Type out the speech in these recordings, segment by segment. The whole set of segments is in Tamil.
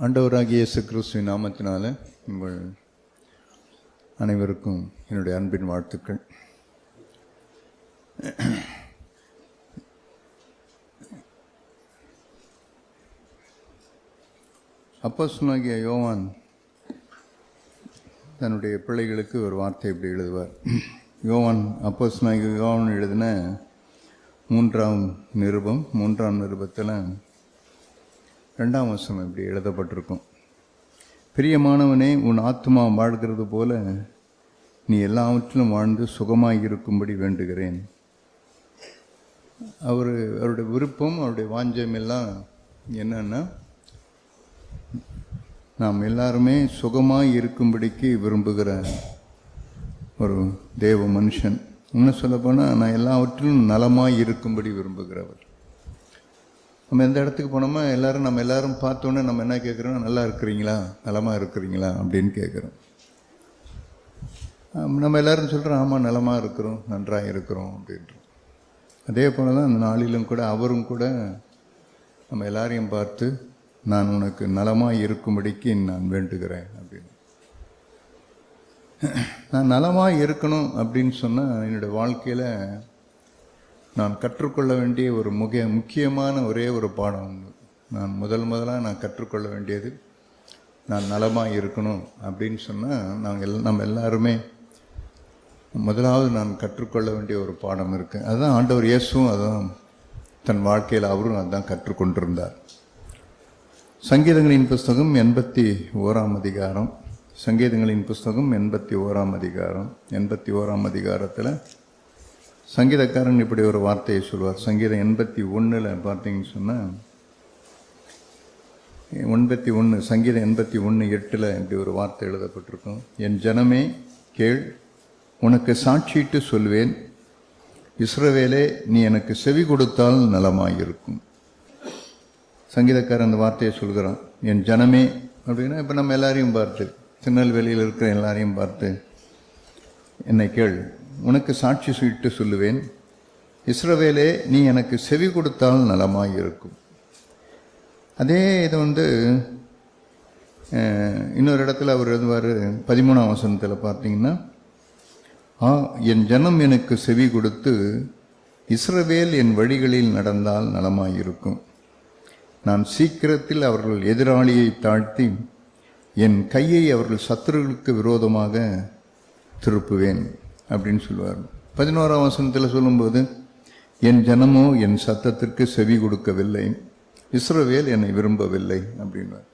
ஆண்டவராகிய இயேசு கிறிஸ்துவின் நாமத்தினால உங்கள் அனைவருக்கும் என்னுடைய அன்பின் வாழ்த்துக்கள். அப்போஸ்தலனாகிய யோவான் தன்னுடைய பிள்ளைகளுக்கு ஒரு வார்த்தை இப்படி எழுதுவார். அப்போஸ்தலனாகிய யோவான் எழுதின மூன்றாம் நிருபத்தில் 2ஆம் வசனம் இப்படி எழுதப்பட்டிருக்கும். பிரியமானவனே, உன் ஆத்மா வாழ்கிறது போல நீ எல்லாவற்றிலும் வாழ்ந்து சுகமாயிருக்கும்படி வேண்டுகிறேன். அவருடைய விருப்பம், அவருடைய வாஞ்சம் எல்லாம் என்னன்னா, நாம் எல்லாருமே சுகமாய் இருக்கும்படிக்கு விரும்புகிற ஒரு தேவ மனுஷன். இன்னும் சொல்லப்போனால், நான் எல்லாவற்றிலும் நலமாய் இருக்கும்படி விரும்புகிறவர். நம்ம எந்த இடத்துக்கு போனோமோ நம்ம எல்லாரும் பார்த்தோன்னே நம்ம என்ன கேட்குறோம்? நல்லா இருக்கிறீங்களா, நலமாக இருக்கிறீங்களா அப்படின்னு கேட்குறோம். நம்ம எல்லாரும் சொல்கிறோம், ஆமாம் நலமாக இருக்கிறோம், நன்றாக இருக்கிறோம் அப்படின்றோம். அதே போல் தான் அந்த நாளிலும் கூட அவரும் கூட நம்ம எல்லாரையும் பார்த்து, நான் உனக்கு நலமாக இருக்கும்படிக்கு நான் வேண்டுகிறேன் அப்படின்னு. நான் நலமாக இருக்கணும் அப்படின்னு சொன்னால், என்னுடைய வாழ்க்கையில் நான் கற்றுக்கொள்ள வேண்டிய ஒரு முக்கியமான ஒரே ஒரு பாடம் உண்டு. நான் முதலாக நான் கற்றுக்கொள்ள வேண்டியது, நான் நலமாக இருக்கணும் அப்படின்னு சொன்னால், நம்ம எல்லாருமே முதலாவது நான் கற்றுக்கொள்ள வேண்டிய ஒரு பாடம் இருக்குது. அதுதான் ஆண்டவர் இயேசுவும் அதான் தன் வாழ்க்கையில் அவரும் அதுதான் கற்றுக்கொண்டிருந்தார். சங்கீதங்களின் புஸ்தகம் 81ஆம் அதிகாரம். சங்கீதங்களின் புஸ்தகம் 81ஆம் அதிகாரம். 81ஆம் அதிகாரத்தில் சங்கீதக்காரன் இப்படி ஒரு வார்த்தையை சொல்வார். சங்கீதம் 81 பார்த்தீங்கன்னு சொன்னால், 81 சங்கீதம் 81:8 இப்படி ஒரு வார்த்தை எழுதப்பட்டிருக்கும். என் ஜனமே கேள், உனக்கு சாட்சியிட்டு சொல்வேன், இஸ்ரவேலே நீ எனக்கு செவி கொடுத்தால் நலமாயிருக்கும். சங்கீதக்காரன் அந்த வார்த்தையை சொல்கிறான். என் ஜனமே அப்படின்னா, இப்போ நம்ம எல்லாரையும் பார்த்து, திருநெல்வேலியில் இருக்கிற எல்லாரையும் பார்த்து, என்னை கேள், உனக்கு சாட்சி சொல்லிட்டு சொல்லுவேன், இஸ்ரவேலே நீ எனக்கு செவி கொடுத்தால் நலமாயிருக்கும். அதே இது இன்னொரு இடத்துல அவர் எழுதுவார். 13ஆம் வசனத்தில் பார்த்தீங்கன்னா, என் ஜனம் எனக்கு செவி கொடுத்து இஸ்ரவேல் என் வழிகளில் நடந்தால் நலமாயிருக்கும். நான் சீக்கிரத்தில் அவர்கள் எதிராளியை தாழ்த்தி என் கையை அவர்கள் சத்துருக்களுக்கு விரோதமாக திருப்புவேன் அப்படின்னு சொல்லுவார். 11ஆம் வசனத்தில் சொல்லும்போது, என் ஜனமோ என் சத்தத்திற்கு செவி கொடுக்கவில்லை, இஸ்ரவேல் என்னை விரும்பவில்லை அப்படின்வார்.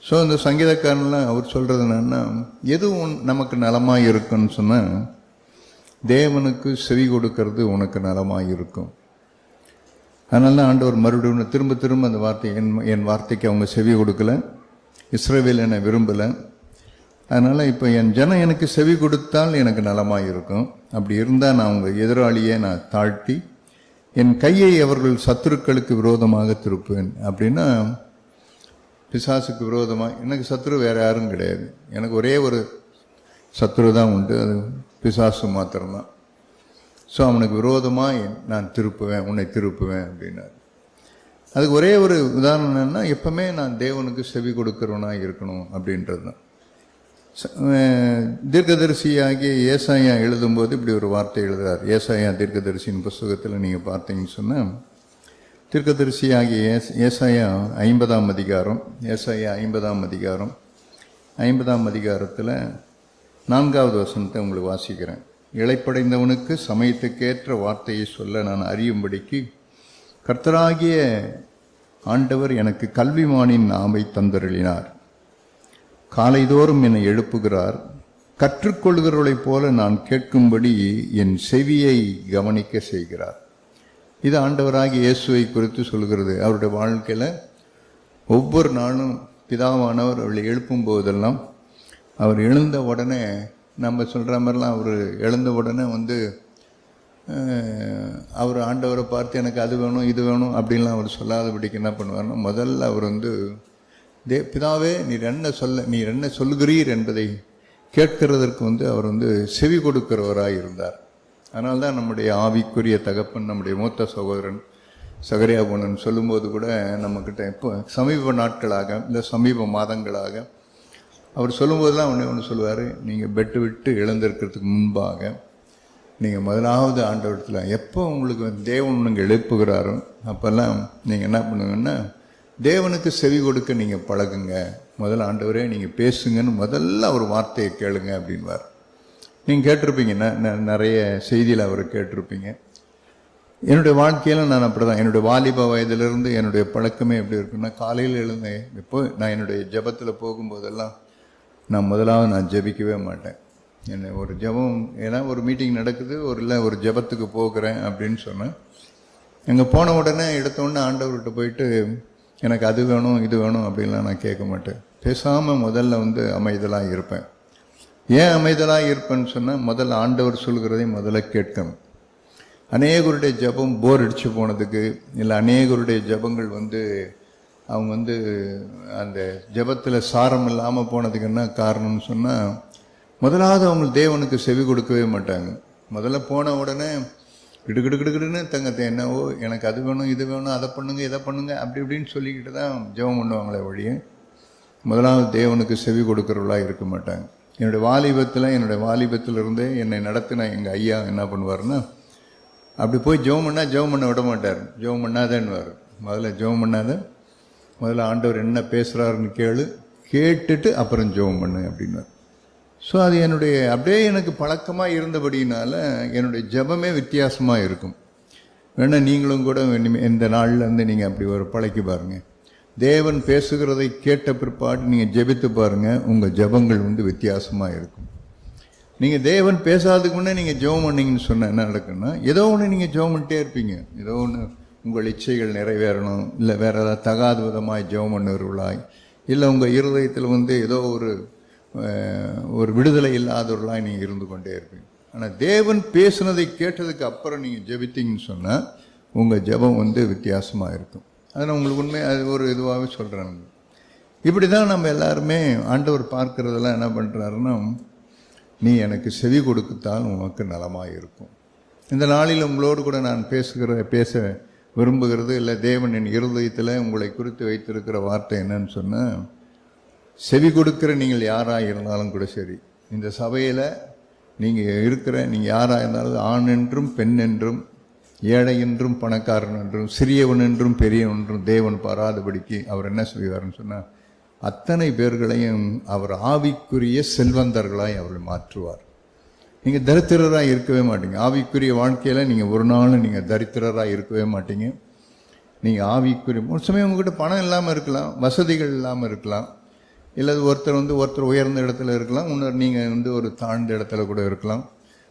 ஸோ இந்த சங்கீதக்காரன்லாம் அவர் சொல்கிறது என்னன்னா, எதுவும் நமக்கு நலமாக இருக்குன்னு சொன்னால், தேவனுக்கு செவி கொடுக்கறது உனக்கு நலமாக இருக்கும். அதனால தான் ஆண்டவர் மறுபடியும் திரும்ப அந்த வார்த்தை, என் வார்த்தைக்கு அவங்க செவி கொடுக்கல, இஸ்ரவேல் என்னை விரும்பலை, அதனால் இப்போ என் ஜனம் எனக்கு செவி கொடுத்தால் எனக்கு நலமாக இருக்கும். அப்படி இருந்தால் நான் அவங்க எதிராளியை நான் தாழ்த்தி என் கையை அவர்கள் சத்துருக்களுக்கு விரோதமாக திருப்புவேன். அப்படின்னா, பிசாசுக்கு விரோதமாக எனக்கு சத்துரு வேறு யாரும் கிடையாது, எனக்கு ஒரே ஒரு சத்துரு தான் உண்டு, அது பிசாசு மாத்திரம்தான். ஸோ அவனுக்கு விரோதமாக நான் திருப்புவேன், உன்னை திருப்புவேன் அப்படின்னாரு. அதுக்கு ஒரே ஒரு உதாரணம் என்னன்னா, எப்பவுமே நான் தேவனுக்கு செவி கொடுக்கிறவனாக இருக்கணும் அப்படின்றது தான். தீர்க்கதரிசியாகிய ஏசாயா எழுதும்போது இப்படி ஒரு வார்த்தை எழுதுறார். ஏசாயா தீர்க்கதரிசியின் புஸ்தகத்தில் நீங்கள் பார்த்தீங்கன்னு சொன்னால், தீர்க்கதரிசியாகிய ஏசாயா 50ஆம் அதிகாரம், ஏசாயா 50ஆம் அதிகாரம், 50ஆம் அதிகாரத்தில் 4வது வசனத்தை உங்களுக்கு வாசிக்கிறேன். இளைப்படைந்தவனுக்கு சமயத்துக்கேற்ற வார்த்தையை சொல்ல நான் அறியும்படிக்கு கர்த்தராகிய ஆண்டவர் எனக்கு கல்விமானின் நாவை தந்தருளினார். காலைதோறும் என்னை எழுப்புகிறார், கற்றுக்கொள்கிறவர்களைப் போல நான் கேட்கும்படி என் செவியை கவனிக்க செய்கிறார். இது ஆண்டவராகிய இயேசுவை குறித்து சொல்கிறது. அவருடைய வாழ்க்கையில் ஒவ்வொரு நாளும் பிதாவானவர் அவளை எழுப்பும் போதெல்லாம், அவர் எழுந்த உடனே, நம்ம சொல்கிற மாதிரிலாம் அவர் எழுந்த உடனே அவர் ஆண்டவரை பார்த்து எனக்கு அது வேணும் இது வேணும் அப்படின்லாம் அவர் சொல்லாதபடிக்கு என்ன பண்ணுவார்னா, முதல்ல அவர் பிதாவே நீர் என்ன சொல்கிறீர் என்பதை கேட்கிறதற்கு அவர் செவி கொடுக்கிறவராக இருந்தார். அதனால்தான் நம்முடைய ஆவிக்குரிய தகப்பன், நம்முடைய மூத்த சகோதரன் சகரியா போனன்னு சொல்லும்போது கூட நம்மக்கிட்ட இப்போ சமீப நாட்களாக இல்லை சமீப மாதங்களாக அவர் சொல்லும்போதெல்லாம் ஒன்று சொல்லுவார், நீங்கள் பெட்டு விட்டு எழுந்திருக்கிறதுக்கு முன்பாக நீங்கள் முதலாவது ஆண்டவரத்தில் எப்போ உங்களுக்கு தேவன் நீங்கள் எழுப்புகிறாரோ அப்போல்லாம் நீங்கள் என்ன பண்ணுங்கன்னா தேவனுக்கு செவி கொடுக்க நீங்கள் பழகுங்க. முதல்ல ஆண்டவரே நீங்கள் பேசுங்கன்னு முதல்ல ஒரு வார்த்தையை கேளுங்க அப்படின்வார். நீங்கள் கேட்டிருப்பீங்க, நிறைய செய்தியில் அவர் கேட்டிருப்பீங்க. என்னுடைய வாழ்க்கையில் நான் அப்படி தான், என்னுடைய வாலிப வயதிலிருந்து என்னுடைய பழக்கமே எப்படி இருக்குன்னா, காலையில் எழுந்தேன் இப்போ நான் என்னுடைய ஜபத்தில் போகும்போதெல்லாம் நான் முதலாவது நான் ஜபிக்கவே மாட்டேன். என்ன ஒரு ஜபம், ஏன்னா ஒரு மீட்டிங் நடக்குது, ஒரு ஜபத்துக்கு போகிறேன் அப்படின்னு சொன்னேன். அங்கே போன உடனே எடுத்தோடனே ஆண்டவர்கிட்ட போயிட்டு எனக்கு அது வேணும் இது வேணும் அப்படின்லாம் நான் கேட்க மாட்டேன். பேசாமல் முதல்ல அமைதலாக இருப்பேன். ஏன் அமைதலாக இருப்பேன்னு சொன்னால், முதல்ல ஆண்டவர் சொல்கிறதையும் முதல்ல கேட்கணும். அநேகருடைய ஜபம் போர் அடிச்சு போனதுக்கு, இல்லை அநேகருடைய ஜபங்கள் அவங்க அந்த ஜபத்தில் சாரம் இல்லாமல் போனதுக்கு என்ன காரணம்னு சொன்னால், முதலாவது அவங்க தேவனுக்கு செவி கொடுக்கவே மாட்டாங்க. முதல்ல போன உடனே கிடுகிடுன்னு தங்கத்தை என்னவோ எனக்கு அது வேணும் இது வேணும் அதை பண்ணுங்க இதை பண்ணுங்க அப்படி இப்படின்னு சொல்லிக்கிட்டு தான் ஜெபம் பண்ணுவாங்களே ஒழிய முதலாவது தேவனுக்கு செவி கொடுக்குறவளாக இருக்க மாட்டாங்க. என்னுடைய வாலிபத்திலிருந்தே என்னை நடத்தின எங்கள் ஐயா என்ன பண்ணுவார்னா, அப்படி போய் ஜெபம் பண்ண விட மாட்டார். ஜெபம் பண்ணாதேன்னுவார். முதல்ல ஆண்டவர் என்ன பேசுகிறாருன்னு கேட்டுட்டு அப்புறம் ஜெபம் பண்ணு அப்படின்வார். ஸோ அது அப்படியே எனக்கு பழக்கமாக இருந்தபடினால என்னுடைய ஜபமே வித்தியாசமாக இருக்கும். வேணால் நீங்களும் கூட இந்த நாள்லேருந்து நீங்கள் அப்படி ஒரு பழக்கி பாருங்கள். தேவன் பேசுகிறதை கேட்ட பிற்பாடு நீங்கள் ஜெபித்து பாருங்கள், உங்கள் ஜபங்கள் வித்தியாசமாக இருக்கும். நீங்கள் தேவன் பேசாததுக்கு முன்னே நீங்கள் ஜெபம் பண்ணீங்கன்னு சொன்னால் என்ன நடக்குன்னா, ஏதோ ஒன்று நீங்கள் ஜெபம் பண்ணிட்டே இருப்பீங்க. ஏதோ ஒன்று உங்கள் இச்சைகள் நிறைவேறணும், இல்லை வேறு ஏதாவது தகாத விதமாய் ஜெபம் பண்ணுறவர்களாய், இல்லை உங்கள் இருதயத்தில் ஏதோ ஒரு விடுதலை இல்லாதவர்களாக நீங்கள் இருந்து கொண்டே இருப்பீங்க. ஆனால் தேவன் பேசுனதை கேட்டதுக்கு அப்புறம் நீங்கள் ஜெபித்தீங்கன்னு சொன்னால் உங்கள் ஜெபம் வித்தியாசமாக இருக்கும். அதை உங்களுக்கு உண்மை அது ஒரு இதுவாகவே சொல்கிறாங்க. இப்படி தான் நம்ம எல்லாருமே ஆண்டவர் பார்க்கறதெல்லாம் என்ன பண்ணுறாருன்னா, நீ எனக்கு செவி கொடுத்தால் உனக்கு நலமாக இருக்கும். இந்த நாளில் உங்களோடு கூட நான் பேச விரும்புகிறது, இல்லை தேவன் என் இருதயத்தில் உங்களை குறித்து வைத்திருக்கிற வார்த்தை என்னன்னு சொன்னால், செவி கொடுக்கிற நீங்கள் யாராக இருந்தாலும் கூட சரி, இந்த சபையில் நீங்கள் யாராக இருந்தாலும், ஆண் என்றும் பெண் என்றும், ஏழை என்றும் பணக்காரன் என்றும், சிறியவன் என்றும் பெரியவன் என்றும் தேவன் பாராதபடிக்கு அவர் என்ன செய்வார்னு சொன்னால், அத்தனை பேர்களையும் அவர் ஆவிக்குரிய செல்வந்தர்களாய் அவர்கள் மாற்றுவார். நீங்கள் தரித்திரராக இருக்கவே மாட்டீங்க. ஆவிக்குரிய வாழ்க்கையில் நீங்கள் ஒரு நாள் நீங்கள் தரித்திரராக இருக்கவே மாட்டீங்க. நீங்கள் ஆவிக்குரிய ஒரு சமயம் உங்கள்கிட்ட பணம் இல்லாமல் இருக்கலாம், வசதிகள் இல்லாமல் இருக்கலாம், இல்லை ஒருத்தர் உயர்ந்த இடத்துல இருக்கலாம், இன்னொரு நீங்கள் ஒரு தாழ்ந்த இடத்துல கூட இருக்கலாம்.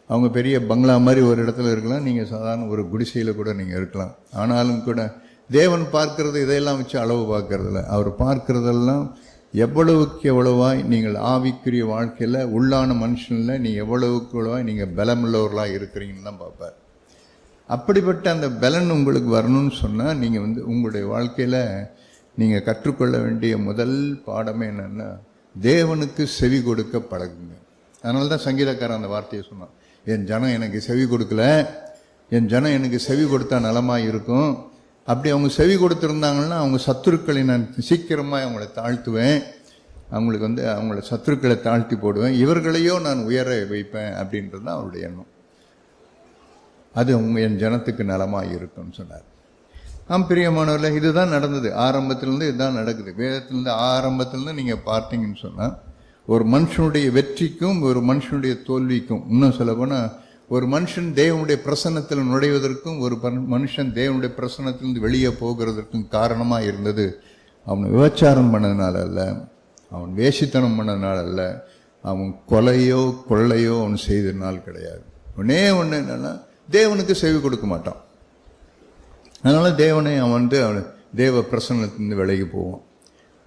அவங்க பெரிய பங்களா மாதிரி ஒரு இடத்துல இருக்கலாம், நீங்கள் சாதாரண ஒரு குடிசையில் கூட நீங்கள் இருக்கலாம். ஆனாலும் கூட தேவன் பார்க்கறது இதையெல்லாம் வச்சு அளவு பார்க்கறதில்ல. அவர் பார்க்கறதெல்லாம் எவ்வளவுக்கு எவ்வளவாய் நீங்கள் ஆவிக்குரிய வாழ்க்கையில் உள்ளான மனுஷனில் நீங்கள் எவ்வளவுக்கு எவ்வளவாய் நீங்கள் பலமுள்ளவர்களாக இருக்கிறீங்கன்னு தான் பார்ப்பார். அப்படிப்பட்ட அந்த பலன் உங்களுக்கு வரணும்னு சொன்னால், நீங்கள் உங்களுடைய வாழ்க்கையில் நீங்கள் கற்றுக்கொள்ள வேண்டிய முதல் பாடமே என்னென்னா, தேவனுக்கு செவி கொடுக்க பழகுங்க. அதனால தான் சங்கீதக்காரன் அந்த வார்த்தையை சொன்னான், என் ஜனம் எனக்கு செவி கொடுக்கல, என் ஜனம் எனக்கு செவி கொடுத்தா நலமாக இருக்கும். அப்படி அவங்க செவி கொடுத்துருந்தாங்கன்னா அவங்க சத்துருக்களை நான் சீக்கிரமாக அவங்கள தாழ்த்துவேன், அவங்களுக்கு அவங்கள சத்துருக்களை தாழ்த்தி போடுவேன், இவர்களையோ நான் உயர வைப்பேன் அப்படின்றது தான் அவருடைய எண்ணம். அது என் ஜனத்துக்கு நலமாக இருக்கும்னு சொன்னார். பிரியமானவர்களே, இதுதான் நடந்தது. ஆரம்பத்திலேருந்து இதுதான் நடக்குது. வேதத்திலேருந்து ஆரம்பத்திலேருந்து நீங்கள் பார்த்தீங்கன்னு சொன்னால், ஒரு மனுஷனுடைய வெற்றிக்கும் ஒரு மனுஷனுடைய தோல்விக்கும், இன்னும் சொல்ல போனால் ஒரு மனுஷன் தேவனுடைய பிரசன்னத்தில் நுழைவதற்கும் ஒரு மனுஷன் தேவனுடைய பிரசன்னத்திலிருந்து வெளியே போகிறதற்கும் காரணமாக இருந்தது அவன் விபச்சாரம் பண்ணதுனால அல்ல, அவன் வேசித்தனம் பண்ணதுனால அல்ல, அவன் கொலையோ கொள்ளையோ அவன் செய்ததுனால் கிடையாது. ஒன்னே ஒன்று என்னன்னா, தேவனுக்கு செவி கொடுக்க மாட்டான். அதனால தேவனை அவன் தேவ பிரசன்னத்திலிருந்து விலகி போவான்.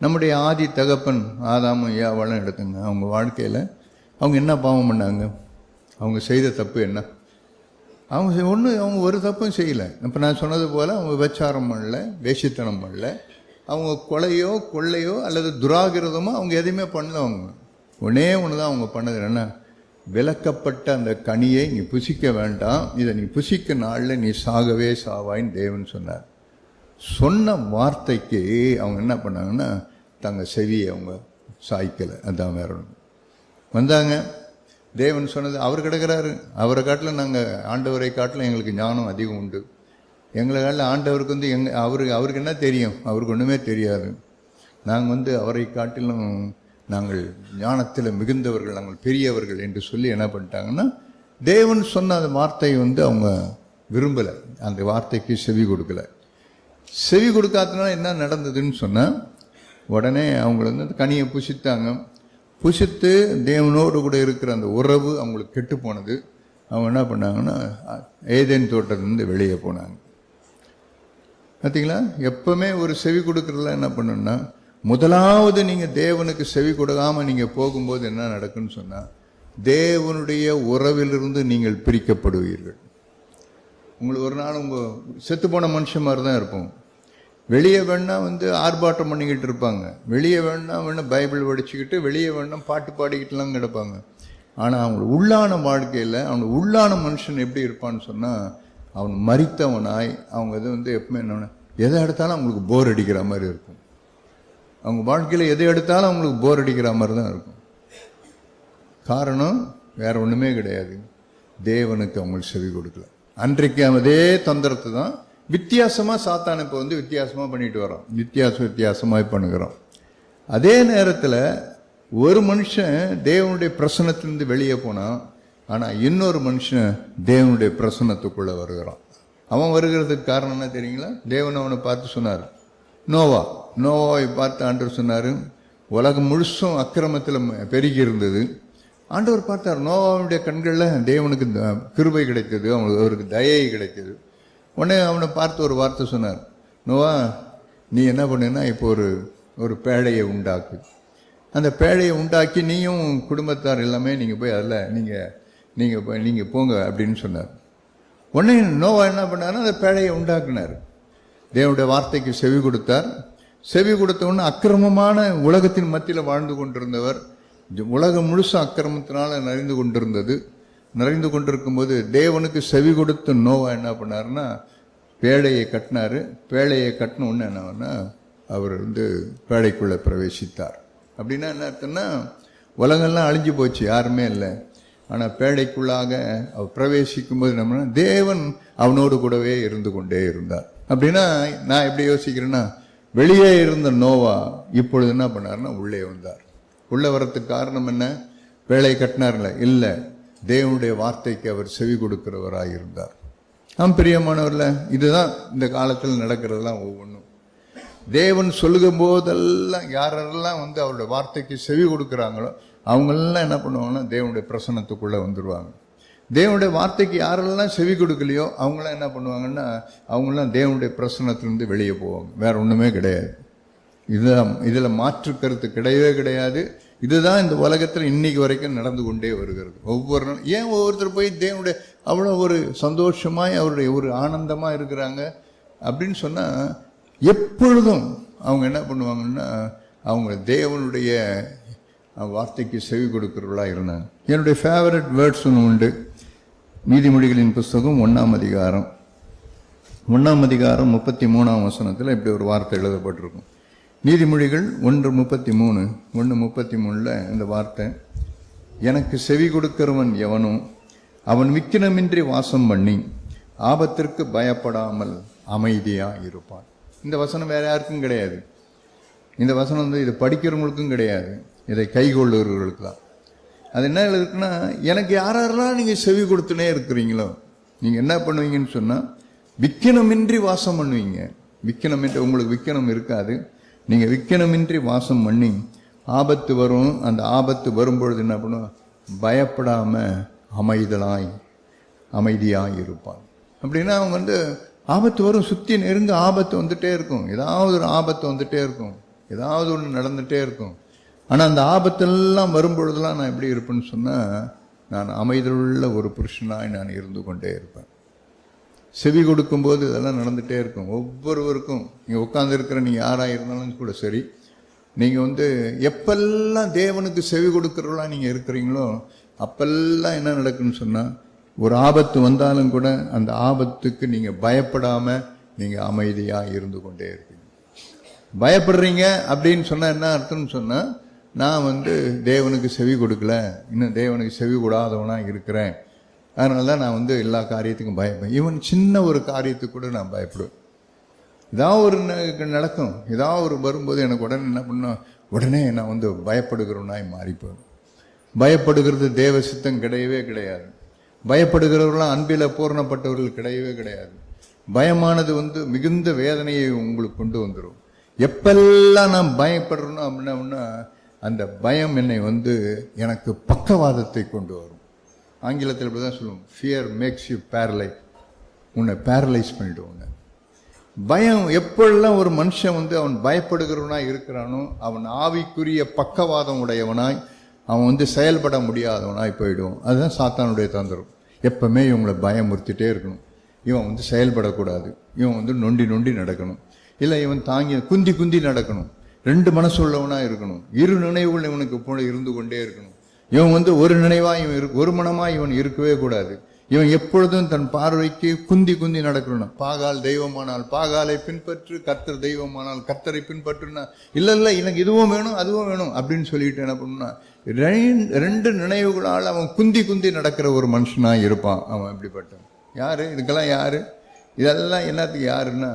நம்முடைய ஆதி தகப்பன் ஆதாமும் ஏவாளும் எடுத்துங்க, அவங்க வாழ்க்கையில் அவங்க என்ன பாவம் பண்ணாங்க? அவங்க செய்த தப்பு என்ன? அவங்க ஒரு தப்பும் செய்யலை. இப்போ நான் சொன்னது போல் அவங்க விபச்சாரம் பண்ணல, வேசித்தனம் பண்ணல, அவங்க கொலையோ கொள்ளையோ அல்லது துராகிரதமோ அவங்க எதையுமே பண்ணல. அவங்க ஒன்னே ஒன்று தான் அவங்க பண்ணது என்ன, விலக்கப்பட்ட அந்த கனியை நீ புசிக்க வேண்டாம், இதை நீ புசிக்க நாளில் நீ சாகவே சாவாயின்னு தேவன் சொன்னார். சொன்ன வார்த்தைக்கு அவங்க என்ன பண்ணாங்கன்னா தங்க செவியை அவங்க சாய்க்கலை. அதுதான் வேற ஒன்று. வந்தாங்க, தேவன் சொன்னது, அவர் கிடக்கிறாரு, அவரை காட்டிலும் நாங்கள் ஆண்டவரை காட்டிலும் எங்களுக்கு ஞானம் அதிகம் உண்டு. எங்களை காட்டில் ஆண்டவருக்கு வந்து அவருக்கு என்ன தெரியும்? அவருக்கு ஒன்றுமே தெரியாது. நாங்கள் அவரை காட்டிலும் நாங்கள் ஞானத்தில் மிகுந்தவர்கள், நாங்கள் பெரியவர்கள் என்று சொல்லி என்ன பண்ணிட்டாங்கன்னா, தேவன் சொன்ன அந்த வார்த்தையை அவங்க விரும்பலை, அந்த வார்த்தைக்கு செவி கொடுக்கல. செவி கொடுக்காதனால என்ன நடந்ததுன்னு சொன்னால், உடனே அவங்க அந்த கனியை புசித்தாங்க. புசித்து தேவனோடு கூட இருக்கிற அந்த உறவு அவங்களுக்கு கெட்டு போனது. அவங்க என்ன பண்ணாங்கன்னா ஏதேன் தோட்டத்திலிருந்து வெளியே போனாங்க. பார்த்தீங்களா? எப்பவுமே ஒரு செவி கொடுக்கறதுல என்ன பண்ணணும்னா, முதலாவது நீங்கள் தேவனுக்கு செவி கொடுக்காமல் நீங்கள் போகும்போது என்ன நடக்குன்னு சொன்னால், தேவனுடைய உறவிலிருந்து நீங்கள் பிரிக்கப்படுவீர்கள். உங்களுக்கு ஒரு நாள் உங்கள் செத்து போன மனுஷன் மாதிரி தான் இருப்போம். வெளியே வேணா ஆர்ப்பாட்டம் பண்ணிக்கிட்டு இருப்பாங்க, வெளியே வேணா பைபிள் படிச்சுக்கிட்டு, வெளியே வேணா பாட்டு பாடிக்கிட்டுலாம் கிடப்பாங்க. ஆனால் அவங்க உள்ளான வாழ்க்கையில் அவங்க உள்ளான மனுஷன் எப்படி இருப்பான்னு சொன்னால், அவன் மரித்தவனாய் அவங்க எப்பவுமே என்ன, எதை எடுத்தாலும் அவங்களுக்கு போர் அடிக்கிற மாதிரி இருக்கும். அவங்க வாழ்க்கையில் எதை எடுத்தாலும் அவங்களுக்கு போர் அடிக்கிற மாதிரி தான் இருக்கும். காரணம் வேற ஒன்றுமே கிடையாது, தேவனுக்கு அவங்களுக்கு செவி கொடுக்கல. அன்றைக்கு அதே தந்திரத்தை தான் வித்தியாசமாக சாத்தான் இப்போ வித்தியாசமாக பண்ணிட்டு வரோம், வித்தியாசமாய் பண்ணுகிறோம். அதே நேரத்தில் ஒரு மனுஷன் தேவனுடைய பிரசன்னத்திலிருந்து வெளியே போனான், ஆனால் இன்னொரு மனுஷன் தேவனுடைய பிரசன்னத்துக்குள்ளே வருகிறான். அவன் வருகிறதுக்கு காரணம் என்ன தெரியுங்களா? தேவன் அவனை பார்த்து சொன்னார், நோவாவை பார்த்து ஆண்டவர் சொன்னார், உலகம் முழுசும் அக்கிரமத்தில் பெருகி இருந்தது. ஆண்டவர் பார்த்தார், நோவாவுடைய கண்களில் தேவனுக்கு கிருபை கிடைத்தது, அவருக்கு தயை கிடைத்தது. உடனே அவனை பார்த்து ஒரு வார்த்தை சொன்னார், நோவா நீ என்ன பண்ணுன்னா, இப்போ ஒரு பேழையை உண்டாக்கு. அந்த பேழையை உண்டாக்கி நீயும் குடும்பத்தார் எல்லாமே நீங்கள் போய் அதில் நீங்கள் போங்க அப்படின்னு சொன்னார். உடனே நோவா என்ன பண்ணாருன்னா அந்த பேழையை உண்டாக்குனார். தேவனுடைய வார்த்தைக்கு செவி கொடுத்தார். செவி கொடுத்த உடனே அக்கிரமமான உலகத்தின் மத்தியில் வாழ்ந்து கொண்டிருந்தவர், உலகம் முழுசும் அக்கிரமத்தினால நிறைந்து கொண்டிருக்கும் போது தேவனுக்கு செவி கொடுத்த நோவா என்ன பண்ணாருன்னா பேழையை கட்டினாரு. பேழையை கட்டின உடனே என்னன்னா அவர் பேழைக்குள்ள பிரவேசித்தார். அப்படின்னா என்ன அர்த்தம்னா, உலகெல்லாம் அழிஞ்சு போச்சு, யாருமே இல்லை. ஆனால் பேழைக்குள்ளாக அவர் பிரவேசிக்கும் போது நம்ம தேவன் அவனோடு கூடவே இருந்து கொண்டே இருந்தார். அப்படின்னா நான் எப்படி யோசிக்கிறேன்னா, வெளியே இருந்த நோவா இப்பொழுது என்ன பண்ணாருன்னா உள்ளே வந்தார். உள்ளே வரத்துக்கு காரணம் என்ன? பேழை கட்டினார்ல? இல்லை, தேவனுடைய வார்த்தைக்கு அவர் செவி கொடுக்கிறவராக இருந்தார். பிரியமானவர்ல, இதுதான் இந்த காலத்தில் நடக்கிறதெல்லாம். ஒவ்வொன்றும் தேவன் சொல்லும் போதெல்லாம் யாரெல்லாம் அவருடைய வார்த்தைக்கு செவி கொடுக்குறாங்களோ அவங்களெல்லாம் என்ன பண்ணுவாங்கன்னா தேவனுடைய பிரசன்னத்துக்குள்ளே வந்துடுவாங்க. தேவனுடைய வார்த்தைக்கு யாரெல்லாம் செவி கொடுக்கலையோ அவங்களாம் என்ன பண்ணுவாங்கன்னா அவங்களாம் தேவனுடைய பிரசன்னத்திலிருந்து வெளியே போவாங்க. வேற ஒன்றுமே கிடையாது. இதில் மாற்று கருத்து கிடையவே கிடையாது. இதுதான் இந்த உலகத்தில் இன்னைக்கு வரைக்கும் நடந்து கொண்டே வருகிறது. ஒவ்வொரு நாள் ஏன் ஒவ்வொருத்தர் போய் தேவனுடைய அவ்வளோ ஒரு சந்தோஷமாய் அவருடைய ஒரு ஆனந்தமாக இருக்கிறாங்க அப்படின்னு சொன்னால், எப்பொழுதும் அவங்க என்ன பண்ணுவாங்கன்னா அவங்க தேவனுடைய வார்த்தைக்கு செவி கொடுக்கிறவர்களா இருந்தாங்க. என்னுடைய ஃபேவரட் வேர்ட்ஸ் ஒன்று உண்டு. நீதிமொழிகளின் புஸ்தகம் 1ஆம் அதிகாரம் 33ஆம் வசனத்தில் இப்படி ஒரு வார்த்தை எழுதப்பட்டிருக்கும். நீதிமொழிகள் 1:33 1:33 இந்த வார்த்தை, எனக்கு செவி கொடுக்கிறவன் எவனும் அவன் விக்கினமின்றி வாசம் பண்ணி ஆபத்திற்கு பயப்படாமல் அமைதியா இருப்பான். இந்த வசனம் வேற யாருக்கும் கிடையாது. இந்த வசனம் இது படிக்கிறவங்களுக்கும் கிடையாது, இதை கைகொள்ளுகிறவர்களுக்கு தான். அது என்ன இருக்குன்னா, எனக்கு யாரெல்லாம் நீங்கள் செவி கொடுத்துனே இருக்கிறீங்களோ நீங்கள் என்ன பண்ணுவீங்கன்னு சொன்னால் விக்கினமின்றி வாசம் பண்ணுவீங்க. விக்கினமின்றி உங்களுக்கு விக்கினம் இருக்காது. நீங்கள் விக்கினமின்றி வாசம் பண்ணி ஆபத்து வரும். அந்த ஆபத்து வரும்பொழுது என்ன பண்ணுவோம்? பயப்படாமல் அமைதியாய் இருப்பான். அப்படின்னா அவங்க ஆபத்து வரும், சுற்றி நெருங்க ஆபத்து வந்துட்டே இருக்கும். ஏதாவது ஒரு ஆபத்து வந்துட்டே இருக்கும், ஏதாவது ஒன்று நடந்துகிட்டே இருக்கும். ஆனால் அந்த ஆபத்தெல்லாம் வரும்பொழுதுலாம் நான் எப்படி இருப்பேன்னு சொன்னால், நான் அமைதியுள்ள ஒரு புருஷனாய் நான் இருந்து கொண்டே இருப்பேன். செவி கொடுக்கும்போது இதெல்லாம் நடந்துகிட்டே இருக்கும். ஒவ்வொருவருக்கும் நீங்கள் உட்கார்ந்து இருக்கிற நீங்கள் யாராக இருந்தாலும் கூட சரி, நீங்கள் எப்பெல்லாம் தேவனுக்கு செவி கொடுக்குறவங்களா நீங்கள் இருக்கிறீங்களோ அப்பெல்லாம் என்ன நடக்குன்னு சொன்னால், ஒரு ஆபத்து வந்தாலும் கூட அந்த ஆபத்துக்கு நீங்கள் பயப்படாமல் நீங்கள் அமைதியாக இருந்து கொண்டே இருப்பீங்க. பயப்படுறீங்க அப்படின்னு சொன்னால் என்ன அர்த்தம்னு சொன்னால், நான் தேவனுக்கு செவி கொடுக்கல, இன்னும் தேவனுக்கு செவி கொடாதவனாக இருக்கிறேன், அதனால தான் நான் எல்லா காரியத்துக்கும் பயப்பேன். ஈவன் சின்ன ஒரு காரியத்துக்கு கூட நான் பயப்படுவேன். ஏதாவது ஒரு நடக்கும், ஏதாவது ஒரு வரும்போது எனக்கு உடனே என்ன பண்ண, உடனே நான் பயப்படுகிறவனாய் மாறிப்பேன். பயப்படுகிறது தேவ சித்தம் கிடையவே கிடையாது. பயப்படுகிறவர்களாம் அன்பில பூரணப்பட்டவர்கள் கிடையவே கிடையாது. பயமானது மிகுந்த வேதனையை உங்களுக்கு கொண்டு வந்துடும். எப்பெல்லாம் நான் பயப்படுறேனோ அப்படின்னா அந்த பயம் என்னை எனக்கு பக்கவாதத்தை கொண்டு வரும். ஆங்கிலத்தில் இப்படிதான் சொல்லுவோம், ஃபியர் மேக்ஸ் யூ பேரலைஸ். உன்னை பேரலைஸ் பண்ணிட்டு உன்னை. பயம் எப்பெல்லாம் ஒரு மனுஷன் அவன் பயப்படுகிறவனாய் இருக்கிறானோ அவன் ஆவிக்குரிய பக்கவாதம் உடையவனாய் அவன் செயல்பட முடியாதவனாய் போயிடும். அதுதான் சாத்தானுடைய தந்திரம். எப்பவுமே இவங்களை பயமுறுத்திட்டே இருக்கணும். இவன் செயல்படக்கூடாது, இவன் நொண்டி நொண்டி நடக்கணும், இல்லை இவன் தாங்கி குந்தி குந்தி நடக்கணும், ரெண்டு மனசு உள்ளவனா இருக்கணும், இரு நினைவுகள் இவனுக்கு போல இருந்து கொண்டே இருக்கணும். இவன் ஒரு நினைவா இவன் ஒரு மனமா இவன் இருக்கவே கூடாது. இவன் எப்பொழுதும் தன் பார்வைக்கு குந்தி குந்தி நடக்கணும். பாகால் தெய்வமானால் பாகாலை பின்பற்று, கர்த்தர் தெய்வமானால் கர்த்தரை பின்பற்றுனா, இல்ல இல்ல எனக்கு இதுவும் வேணும் அதுவும் வேணும் அப்படின்னு சொல்லிட்டு என்ன பண்ணுனா, ரெண்டு நினைவுகளால் அவன் குந்தி குந்தி நடக்கிற ஒரு மனுஷனா இருப்பான். அவன் எப்படிப்பட்டான்? யாரு இதுக்கெல்லாம் யாரு? இதெல்லாம் என்னத்துக்கு யாருன்னா,